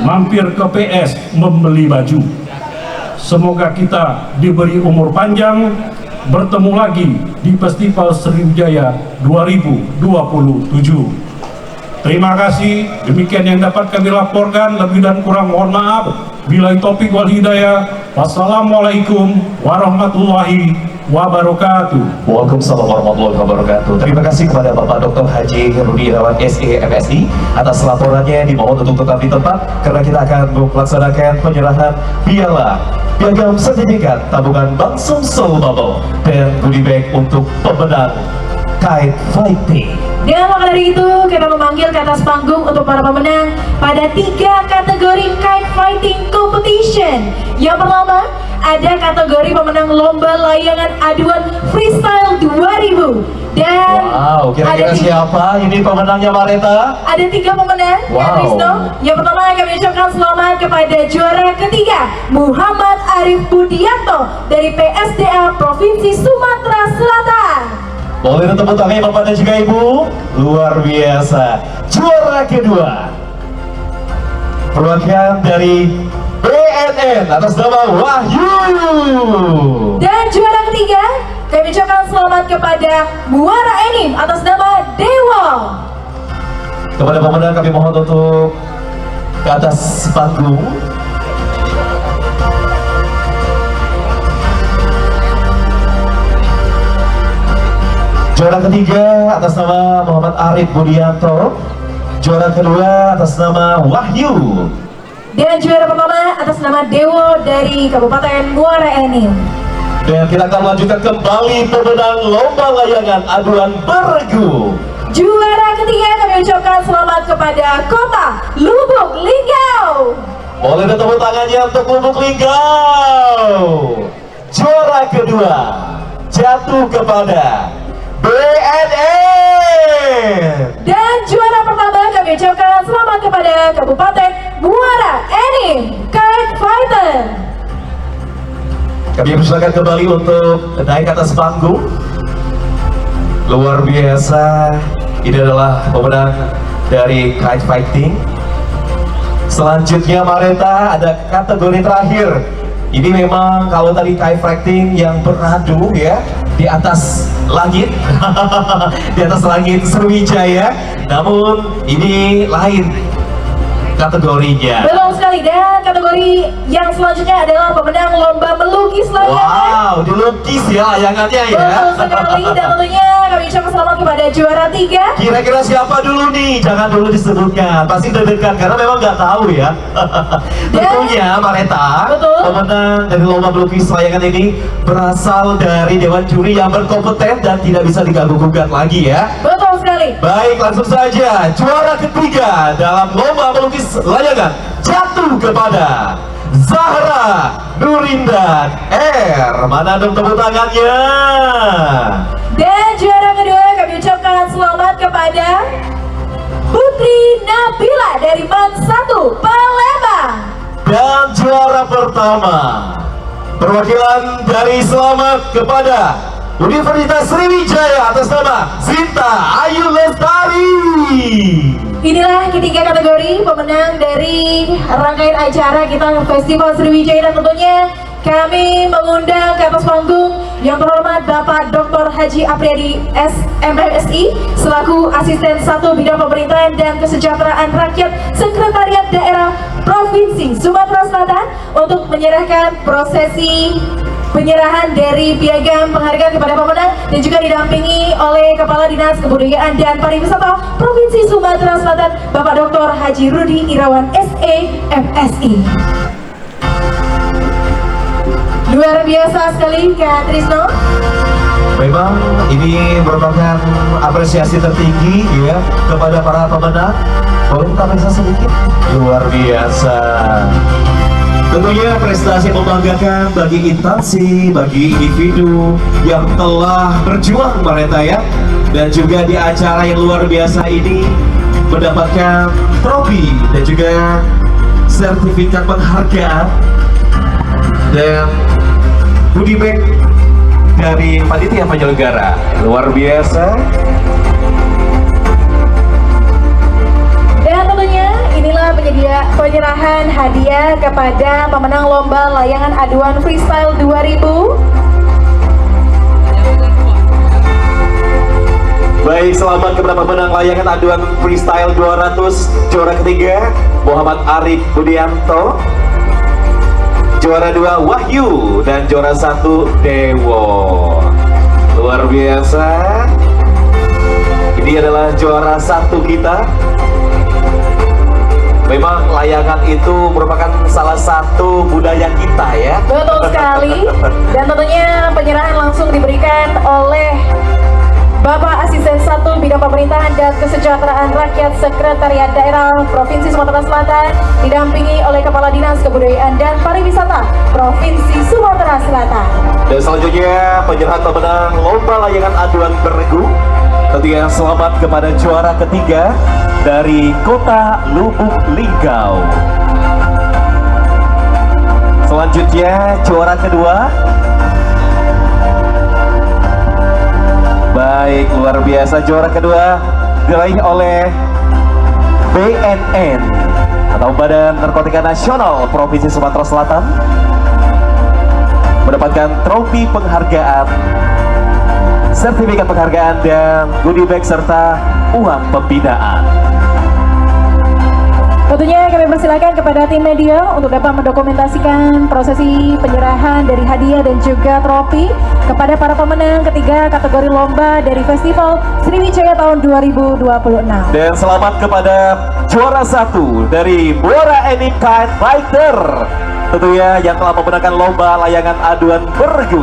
mampir ke PS membeli baju, semoga kita diberi umur panjang, bertemu lagi di Festival Sriwijaya 2027. Terima kasih, demikian yang dapat kami laporkan, lebih dan kurang mohon maaf. Billahi taufiq wal hidayah. Wassalamualaikum warahmatullahi wabarakatuh. Waalaikumsalam warahmatullahi wabarakatuh. Terima kasih kepada Bapak Dr. Haji Rudi Irawan SE MSI atas laporannya. Dimohon untuk tetap di tempat karena kita akan melaksanakan penyerahan piagam sertifikat tabungan Bank Sumsel Bubble dan goodie bag untuk pemenang kite fighting. Dan maka dari itu kita memanggil ke atas panggung untuk para pemenang pada 3 kategori kite fighting competition. Yang pertama ada kategori pemenang lomba layangan aduan freestyle 2000. Dan Wow, kira-kira siapa ini pemenangnya, Mareta? ada 3 pemenang, ya Wow. Trisno. Yang pertama kami ucapkan selamat kepada juara ketiga Muhammad Arif Budianto dari PSDA Provinsi Sumatera Selatan. Boleh tepuk tangannya Bapak dan juga Ibu. Luar biasa. Juara kedua perwakilan dari BNN atas nama Wahyu. Dan juara ketiga kami ucapkan selamat kepada Muara Enim atas nama Dewa. Kepada pemenang kami mohon untuk ke atas panggung. Juara ketiga atas nama Muhammad Arif Budianto. Juara kedua atas nama Wahyu. Dan juara pertama atas nama Dewo dari Kabupaten Muara Enim. Dan kita akan lanjutkan kembali pemenang lomba layangan aduan bergu. Juara ketiga kami ucapkan selamat kepada Kota Lubuk Linggau. Boleh tepuk tangannya untuk Lubuk Linggau. Juara kedua jatuh kepada BNN. Dan juara pertama kami ucapkan selamat kepada Kabupaten Muara Enim Kite Fighter. Kami persilakan kembali untuk naik ke atas panggung. Luar biasa. Ini adalah pemenang dari kite fighting. Selanjutnya Mareta ada kategori terakhir. Ini memang kalau tadi kite fighting yang beradu ya di atas langit, di atas langit Sriwijaya. Namun ini lain kategorinya. Betul sekali. Dan kategori yang selanjutnya adalah pemenang lomba melukis layangan. Wow, dilukis ya layangannya ya. Betul sekali. Dan tentunya kami ucapkan selamat kepada juara 3. Kira-kira siapa dulu nih? Jangan dulu disebutkan, pasti deg-degan karena memang nggak tahu ya. Tentunya Mareta, Betul. pemenang dari lomba melukis layangan ini berasal dari dewan juri yang berkompeten dan tidak bisa diganggu-gugat lagi ya. Betul sekali. Baik, langsung saja juara ketiga dalam lomba melukis layangan jatuh kepada Zahra Nurindan R. Mana dong tepuk tangannya? Dan juara kedua kami ucapkan selamat kepada Putri Nabila dari MAN 1 Palembang. Dan juara pertama perwakilan dari selamat kepada Universitas Sriwijaya atas nama Sinta Ayu Lestari. Inilah ketiga kategori pemenang dari rangkaian acara kita Festival Sriwijaya, dan tentunya kami mengundang ke atas panggung yang terhormat Bapak Dr. Haji Apriyadi SMSI selaku Asisten 1 Bidang Pemerintahan dan Kesejahteraan Rakyat Sekretariat Daerah Provinsi Sumatera Selatan untuk menyerahkan prosesi penyerahan dari piagam penghargaan kepada pemenang dan juga didampingi oleh Kepala Dinas Kebudayaan dan Pariwisata Provinsi Sumatera Selatan Bapak Dr. Haji Rudi Irawan SE MSI. Luar biasa sekali Kak Trisno. Memang ini merupakan apresiasi tertinggi ya kepada para pemenang. Boleh kita periksa sedikit? Luar biasa. Tentunya prestasi membanggakan bagi instansi, bagi individu yang telah berjuang Mareta ya. Dan juga di acara yang luar biasa ini mendapatkan trofi dan juga sertifikat penghargaan dan goodie bag dari panitia penyelenggara. Luar biasa. Dan tentunya inilah penyerahan hadiah kepada pemenang lomba layangan aduan freestyle 2000. Baik, selamat kepada pemenang layangan aduan freestyle 200 juara ketiga Muhammad Arif Budianto, juara 2 Wahyu, dan juara 1 Dewo. Luar biasa. Ini adalah juara 1 kita. Memang layangan itu merupakan salah satu budaya kita ya. Betul sekali. Dan tentunya penyerahan langsung diberikan oleh Bapak Asisten 1 Bidang Pemerintahan dan Kesejahteraan Rakyat Sekretariat Daerah Provinsi Sumatera Selatan, didampingi oleh Kepala Dinas Kebudayaan dan Pariwisata Provinsi Sumatera Selatan. Dan selanjutnya penyerahan pemenang lomba layangan aduan beregu. Tentunya selamat kepada juara ketiga dari Kota Lubuk Linggau. Selanjutnya juara kedua. Baik, luar biasa, juara kedua diraih oleh BNN atau Badan Narkotika Nasional Provinsi Sumatera Selatan, mendapatkan trofi penghargaan, sertifikat penghargaan, dan goodie bag serta uang pembinaan. Tentunya kami persilakan kepada tim media untuk dapat mendokumentasikan prosesi penyerahan dari hadiah dan juga trofi kepada para pemenang ketiga kategori lomba dari Festival Sriwijaya tahun 2026. Dan selamat kepada juara 1 dari Bora Anytime Fighter, tentunya yang telah memenangkan lomba layangan aduan beregu,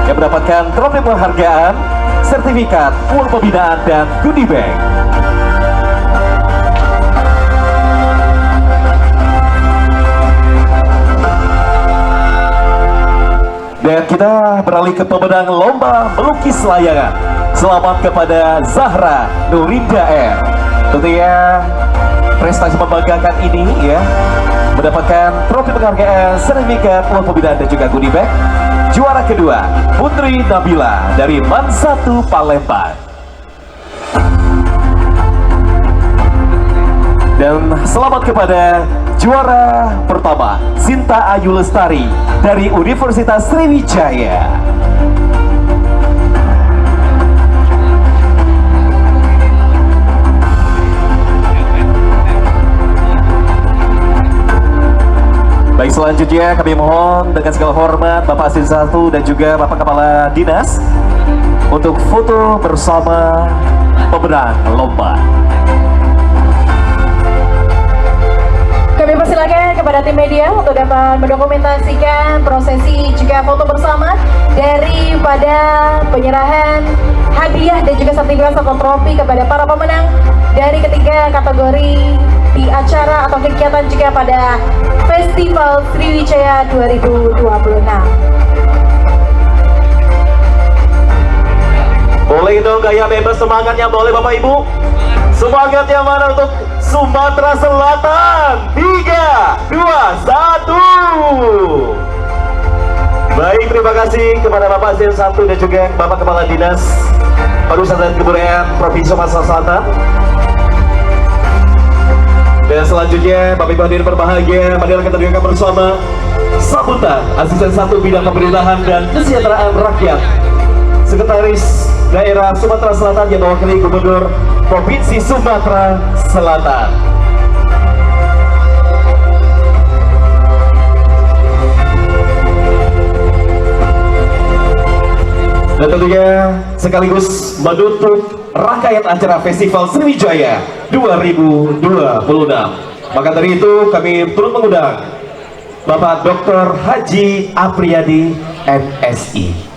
yang mendapatkan trofi penghargaan, sertifikat, uang pembinaan, dan goodie bag. Dan kita beralih ke pemenang lomba melukis layangan. Selamat kepada Zahra Nurinda R. Tentunya prestasi membanggakan ini ya, mendapatkan trofi penghargaan, sertifikat, uang pembinaan, dan juga goodie bag. Juara kedua Putri Nabila dari MAN 1 Palembang. Dan selamat kepada juara pertama Sinta Ayu Lestari dari Universitas Sriwijaya. Baik, selanjutnya kami mohon dengan segala hormat Bapak Asisten 1 dan juga Bapak Kepala Dinas untuk foto bersama pemenang lomba. Kami persilakan kepada tim media untuk dapat mendokumentasikan prosesi juga foto bersama daripada penyerahan hadiah dan juga sertifikat serta trofi kepada para pemenang dari ketiga kategori di acara atau kegiatan juga pada Festival Sriwijaya 2026. Boleh dong gaya bebas semangatnya, boleh Bapak Ibu? Semangatnya mana untuk Sumatera Selatan? 3, 2, 1. Baik, terima kasih kepada Bapak Asisten 1 dan juga Bapak Kepala Dinas Pariwisata dan Kebudayaan Provinsi Sumatera Selatan. Dan selanjutnya Bapak Ibu hadirin berbahagia, marilah kita dengarkan bersama sambutan Asisten 1 Bidang Pemerintahan dan Kesejahteraan Rakyat Sekretaris Daerah Sumatera Selatan yang mewakili Gubernur Provinsi Sumatera Selatan. Dan tentunya sekaligus menutup rangkaian acara Festival Sriwijaya 2026. Maka dari itu kami turut mengundang Bapak Dr. Haji Apriyadi MSI.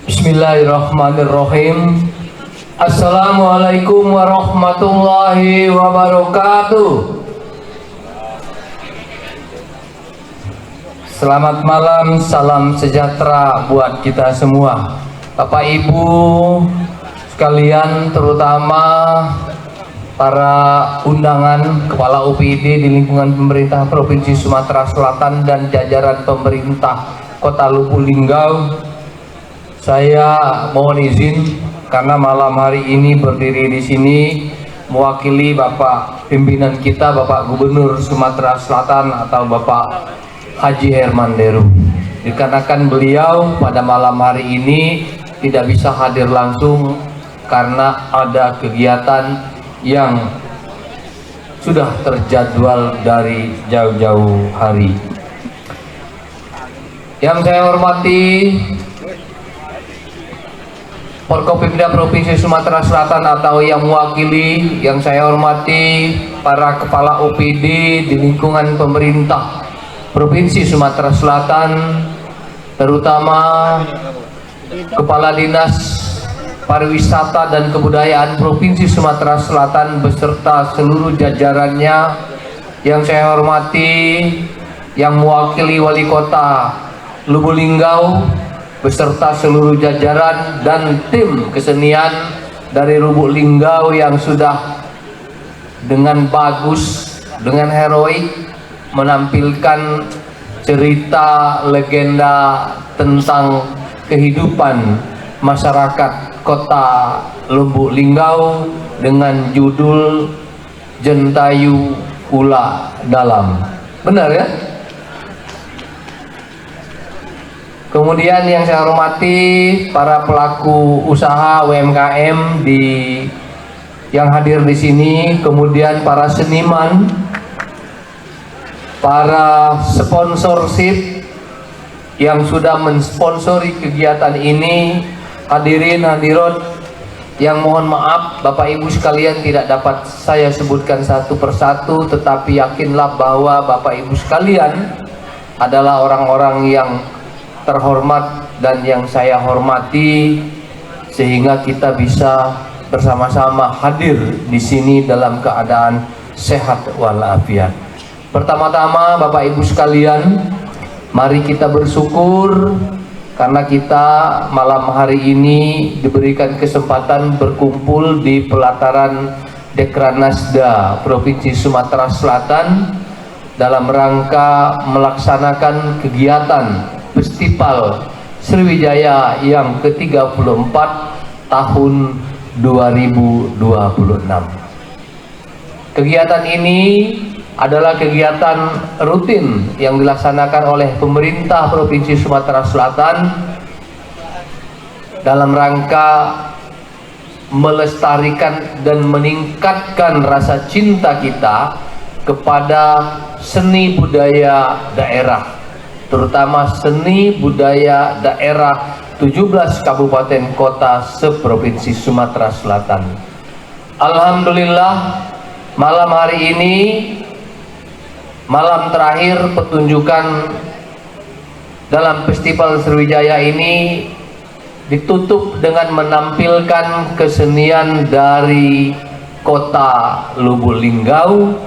Bismillahirrahmanirrahim. Assalamualaikum warahmatullahi wabarakatuh. Selamat malam, salam sejahtera buat kita semua. Bapak Ibu sekalian, terutama para undangan Kepala UPD di lingkungan pemerintah Provinsi Sumatera Selatan dan jajaran pemerintah Kota Lubuk Linggau. Saya mohon izin karena malam hari ini berdiri di sini mewakili Bapak pimpinan kita, Bapak Gubernur Sumatera Selatan atau Bapak Haji Herman Deru. Dikarenakan beliau pada malam hari ini tidak bisa hadir langsung karena ada kegiatan yang sudah terjadwal dari jauh-jauh hari. Yang saya hormati Forkopimda Provinsi Sumatera Selatan atau yang mewakili, yang saya hormati para kepala OPD di lingkungan pemerintah Provinsi Sumatera Selatan, terutama Kepala Dinas Pariwisata dan Kebudayaan Provinsi Sumatera Selatan beserta seluruh jajarannya, yang saya hormati yang mewakili Wali Kota Lubuk Linggau beserta seluruh jajaran dan tim kesenian dari Lubuk Linggau yang sudah dengan bagus, dengan heroik menampilkan cerita legenda tentang kehidupan masyarakat Kota Lubuk Linggau dengan judul Jentayu Ula Dalam. Benar ya? Kemudian yang saya hormati para pelaku usaha UMKM yang hadir di sini, kemudian para seniman, para sponsorship yang sudah mensponsori kegiatan ini, hadirin hadirat yang mohon maaf Bapak Ibu sekalian tidak dapat saya sebutkan satu persatu, tetapi yakinlah bahwa Bapak Ibu sekalian adalah orang-orang yang terhormat dan yang saya hormati, sehingga kita bisa bersama-sama hadir di sini dalam keadaan sehat walafiat. Pertama-tama Bapak Ibu sekalian, mari kita bersyukur karena kita malam hari ini diberikan kesempatan berkumpul di pelataran Dekranasda Provinsi Sumatera Selatan dalam rangka melaksanakan kegiatan Festival Sriwijaya yang ke-34 tahun 2026. Kegiatan ini adalah kegiatan rutin yang dilaksanakan oleh pemerintah Provinsi Sumatera Selatan dalam rangka melestarikan dan meningkatkan rasa cinta kita kepada seni budaya daerah, terutama seni budaya daerah 17 kabupaten kota seprovinsi Sumatera Selatan. Alhamdulillah, malam hari ini malam terakhir pertunjukan dalam Festival Sriwijaya ini ditutup dengan menampilkan kesenian dari Kota Lubuk Linggau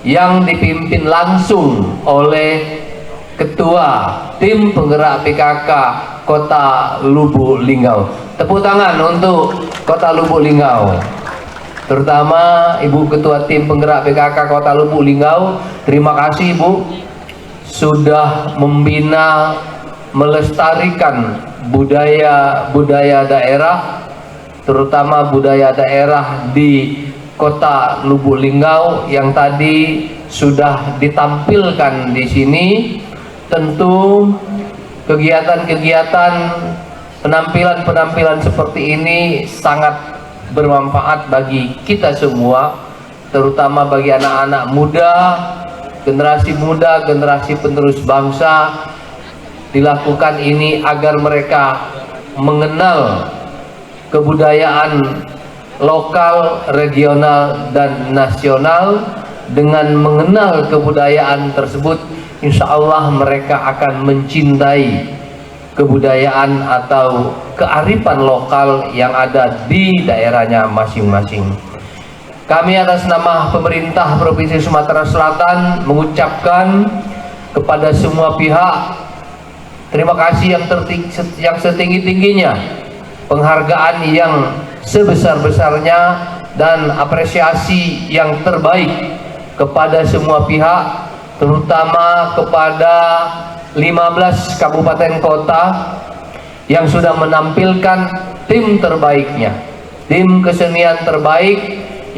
yang dipimpin langsung oleh Ketua Tim Penggerak PKK Kota Lubuk Linggau. Tepuk tangan untuk Kota Lubuk Linggau, terutama Ibu Ketua Tim Penggerak PKK Kota Lubuk Linggau. Terima kasih Ibu sudah membina, melestarikan budaya daerah, terutama budaya daerah di Kota Lubuk Linggau yang tadi sudah ditampilkan di sini. Tentu kegiatan-kegiatan penampilan seperti ini sangat bermanfaat bagi kita semua, terutama bagi anak-anak muda, generasi penerus bangsa. Dilakukan ini agar mereka mengenal kebudayaan lokal, regional, dan nasional. Dengan mengenal kebudayaan tersebut, insya Allah mereka akan mencintai kebudayaan atau kearifan lokal yang ada di daerahnya masing-masing. Kami atas nama pemerintah Provinsi Sumatera Selatan mengucapkan kepada semua pihak terima kasih yang setinggi-tingginya, penghargaan yang sebesar-besarnya, dan apresiasi yang terbaik kepada semua pihak, terutama kepada 15 kabupaten kota yang sudah menampilkan tim terbaiknya, tim kesenian terbaik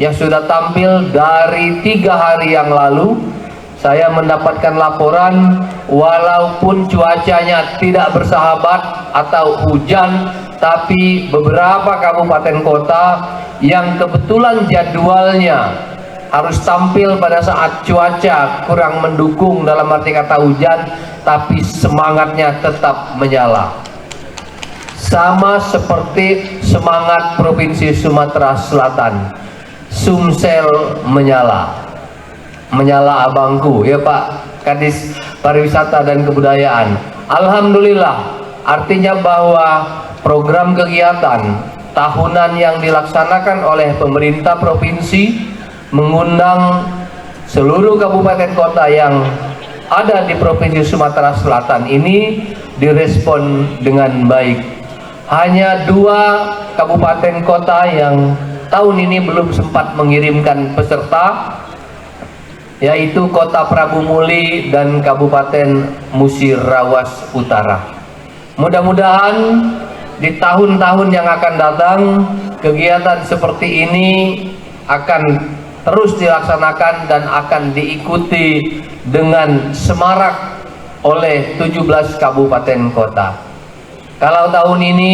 yang sudah tampil dari 3 hari yang lalu. Saya mendapatkan laporan walaupun cuacanya tidak bersahabat atau hujan, tapi beberapa kabupaten kota yang kebetulan jadwalnya harus tampil pada saat cuaca kurang mendukung, dalam arti kata hujan, tapi semangatnya tetap menyala. Sama seperti semangat Provinsi Sumatera Selatan, Sumsel menyala. Menyala abangku, ya Pak Kadis Pariwisata dan Kebudayaan. Alhamdulillah, artinya bahwa program kegiatan tahunan yang dilaksanakan oleh pemerintah provinsi mengundang seluruh kabupaten kota yang ada di Provinsi Sumatera Selatan ini direspon dengan baik. Hanya 2 kabupaten kota yang tahun ini belum sempat mengirimkan peserta, yaitu Kota Prabu Muli dan Kabupaten Musirawas Utara. Mudah-mudahan di tahun-tahun yang akan datang kegiatan seperti ini akan terus dilaksanakan dan akan diikuti dengan semarak oleh 17 kabupaten kota. Kalau tahun ini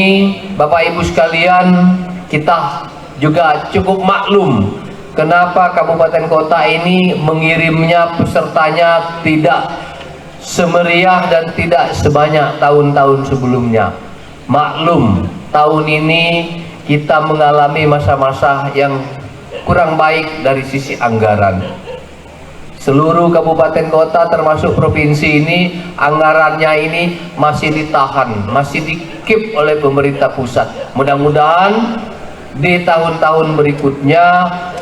Bapak Ibu sekalian, kita juga cukup maklum kenapa kabupaten kota ini mengirimnya pesertanya tidak semeriah dan tidak sebanyak tahun-tahun sebelumnya. Maklum, tahun ini kita mengalami masa-masa yang kurang baik dari sisi anggaran. Seluruh kabupaten kota termasuk provinsi ini, anggarannya ini masih ditahan, masih di-keep oleh pemerintah pusat. Mudah-mudahan di tahun-tahun berikutnya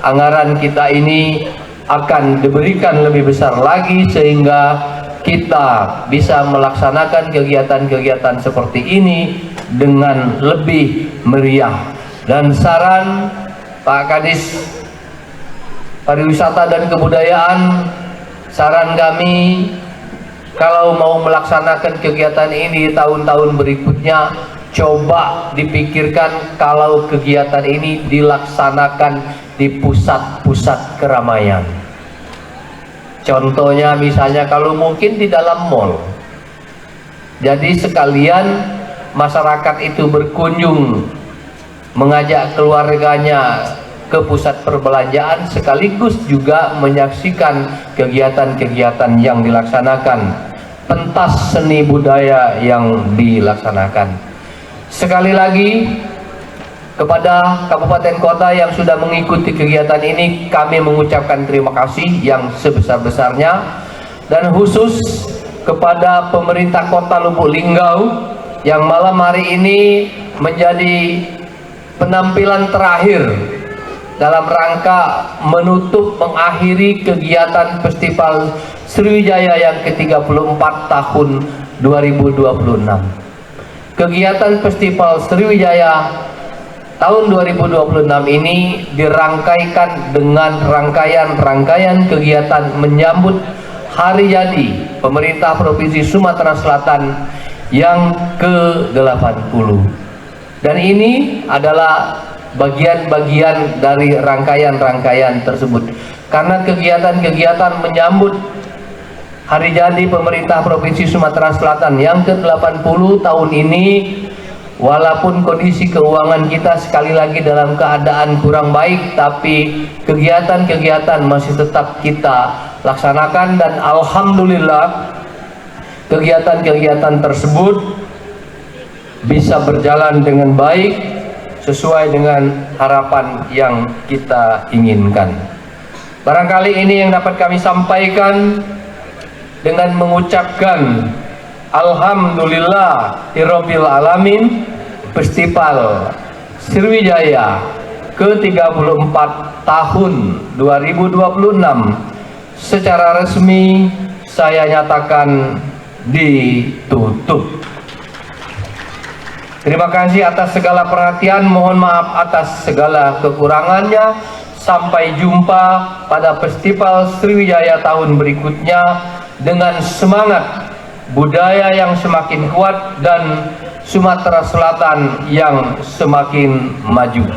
anggaran kita ini akan diberikan lebih besar lagi sehingga kita bisa melaksanakan kegiatan-kegiatan seperti ini dengan lebih meriah. Dan saran Pak Kadis Pariwisata dan Kebudayaan, saran kami kalau mau melaksanakan kegiatan ini di tahun-tahun berikutnya, coba dipikirkan kalau kegiatan ini dilaksanakan di pusat-pusat keramaian. Contohnya misalnya kalau mungkin di dalam mall. Jadi sekalian masyarakat itu berkunjung, mengajak keluarganya ke pusat perbelanjaan, sekaligus juga menyaksikan kegiatan-kegiatan yang dilaksanakan, pentas seni budaya yang dilaksanakan. Sekali lagi, kepada kabupaten kota yang sudah mengikuti kegiatan ini, kami mengucapkan terima kasih yang sebesar-besarnya, dan khusus kepada pemerintah kota Lubuk Linggau yang malam hari ini menjadi penampilan terakhir dalam rangka menutup mengakhiri kegiatan Festival Sriwijaya yang ke-34 tahun 2026. Kegiatan Festival Sriwijaya tahun 2026 ini dirangkaikan dengan rangkaian kegiatan menyambut Hari Jadi Pemerintah Provinsi Sumatera Selatan yang ke-80. Dan ini adalah bagian-bagian dari rangkaian tersebut. Karena kegiatan-kegiatan menyambut Hari Jadi Pemerintah Provinsi Sumatera Selatan yang ke-80 tahun ini, walaupun kondisi keuangan kita sekali lagi dalam keadaan kurang baik, tapi kegiatan-kegiatan masih tetap kita laksanakan, dan alhamdulillah kegiatan-kegiatan tersebut bisa berjalan dengan baik sesuai dengan harapan yang kita inginkan. Barangkali ini yang dapat kami sampaikan dengan mengucapkan alhamdulillah Rabbil Alamin, Festival Sriwijaya ke-34 tahun 2026 secara resmi saya nyatakan ditutup. Terima kasih atas segala perhatian, mohon maaf atas segala kekurangannya. Sampai jumpa pada Festival Sriwijaya tahun berikutnya dengan semangat budaya yang semakin kuat dan Sumatera Selatan yang semakin maju.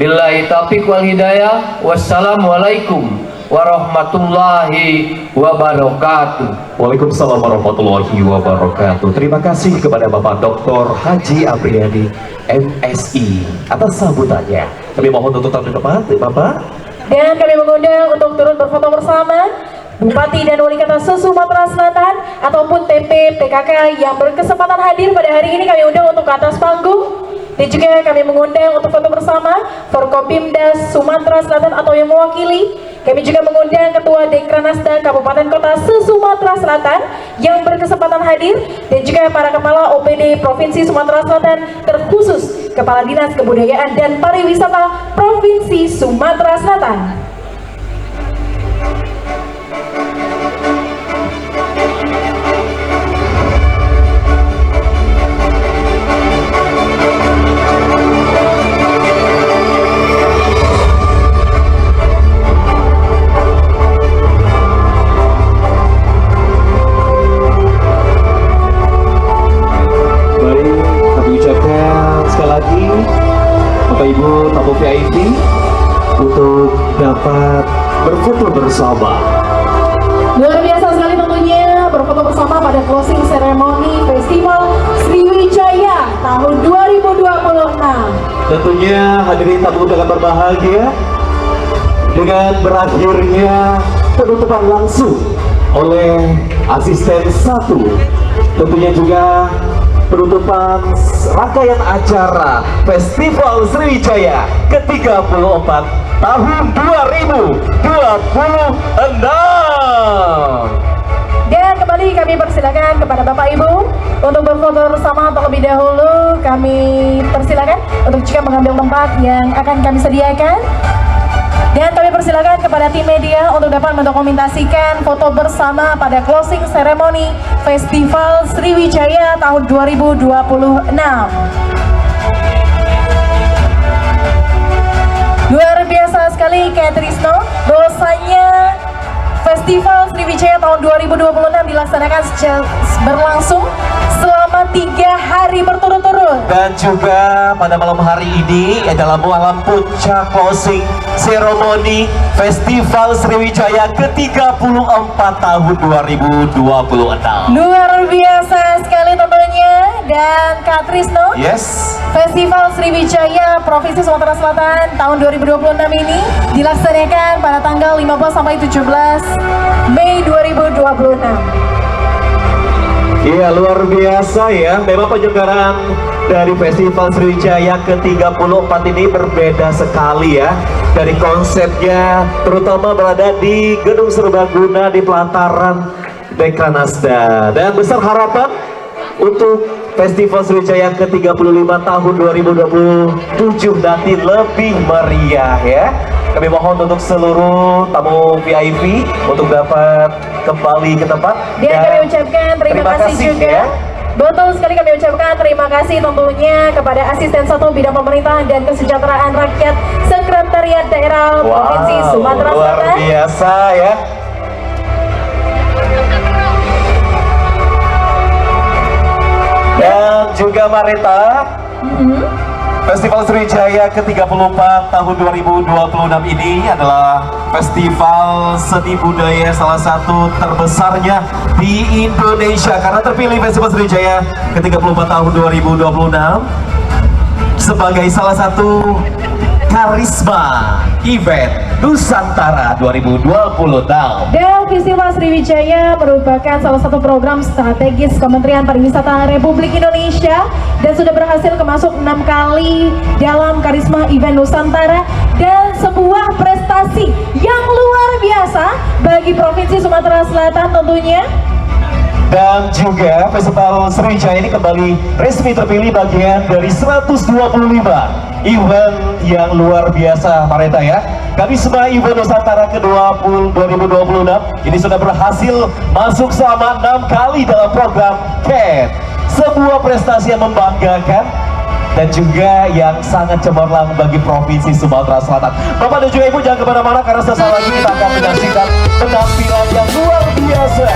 Billahi taufiq wal hidayah. Wassalamualaikum warahmatullahi wabarakatuh. Waalaikumsalam warahmatullahi wabarakatuh. Terima kasih kepada Bapak Dr. Haji Apriyadi MSI atas sambutannya. Kami mohon untuk tampil tempat, Bapak. Dan kami mengundang untuk turut berfoto bersama Bupati dan Wali Kota Sumatera Selatan ataupun TP PKK yang berkesempatan hadir pada hari ini. Kami undang untuk ke atas panggung. Dan juga kami mengundang untuk foto bersama Forkopimda Sumatera Selatan atau yang mewakili. Kami juga mengundang Ketua Dekranasda Kabupaten Kota Sumatera Selatan yang berkesempatan hadir, dan juga para Kepala OPD Provinsi Sumatera Selatan, terkhusus Kepala Dinas Kebudayaan dan Pariwisata Provinsi Sumatera Selatan. Ibu tamu VIP untuk dapat berfoto bersama. Luar biasa sekali tentunya berfoto bersama pada closing ceremony Festival Sriwijaya tahun 2026. Tentunya hadirin tamu undangan berbahagia, dengan berakhirnya penutupan langsung oleh asisten 1, tentunya juga penutupan rangkaian acara Festival Sriwijaya ke-34 tahun 2026. Dan kembali kami persilakan kepada Bapak Ibu untuk berfoto bersama. Terlebih dahulu kami persilakan untuk juga mengambil tempat yang akan kami sediakan. Dan kami persilakan kepada tim media untuk dapat mendokumentasikan foto bersama pada closing ceremony Festival Sriwijaya tahun 2026. Luar biasa sekali Kak Trisno, bahwasanya Festival Sriwijaya tahun 2026 dilaksanakan berlangsung selama 3 hari berturut-turut. Dan juga pada malam hari ini adalah malam puncak closing ceremony Festival Sriwijaya ke-34 tahun 2026. Luar biasa sekali tentunya. Dan Kak Trisno, Yes. Festival Sriwijaya Provinsi Sumatera Selatan tahun 2026 ini dilaksanakan pada tanggal 15 sampai 17 Mei 2026. Iya, luar biasa ya. Memang penyelenggaraan dari Festival Sriwijaya ke-34 ini berbeda sekali ya. Dari konsepnya, terutama berada di Gedung Serbaguna di pelataran Dekranasda. Dan besar harapan untuk Festival Sriwijaya ke-35 tahun 2027 nanti lebih meriah ya. Kami mohon untuk seluruh tamu VIP untuk dapat kembali ke tempat. Dan kami ucapkan terima kasih juga ya. Betul sekali, kami ucapkan terima kasih tentunya kepada Asisten 1 Bidang Pemerintahan dan Kesejahteraan Rakyat Sekretariat Daerah Provinsi Sumatera Selatan. Luar biasa ya. Dan juga Marita, Festival Sriwijaya ke-34 tahun 2026 ini adalah festival seni budaya salah satu terbesarnya di Indonesia, karena terpilih Festival Sriwijaya ke-34 tahun 2026 sebagai salah satu karisma event Nusantara 2026. Dan Festival Sriwijaya merupakan salah satu program strategis Kementerian Pariwisata Republik Indonesia dan sudah berhasil masuk 6 kali dalam karisma event Nusantara, dan sebuah prestasi yang luar biasa bagi Provinsi Sumatera Selatan tentunya. Dan juga Festival Sriwijaya ini kembali resmi terpilih bagian dari 125 event yang luar biasa, Marita ya. Karisma Event Nusantara ke-20 2026 ini sudah berhasil masuk selama 6 kali dalam program CAT. Sebuah prestasi yang membanggakan dan juga yang sangat cemerlang bagi Provinsi Sumatera Selatan. Bapak dan juga Ibu jangan kemana-mana, karena sesaat lagi kita akan menyaksikan penampilan yang luar biasa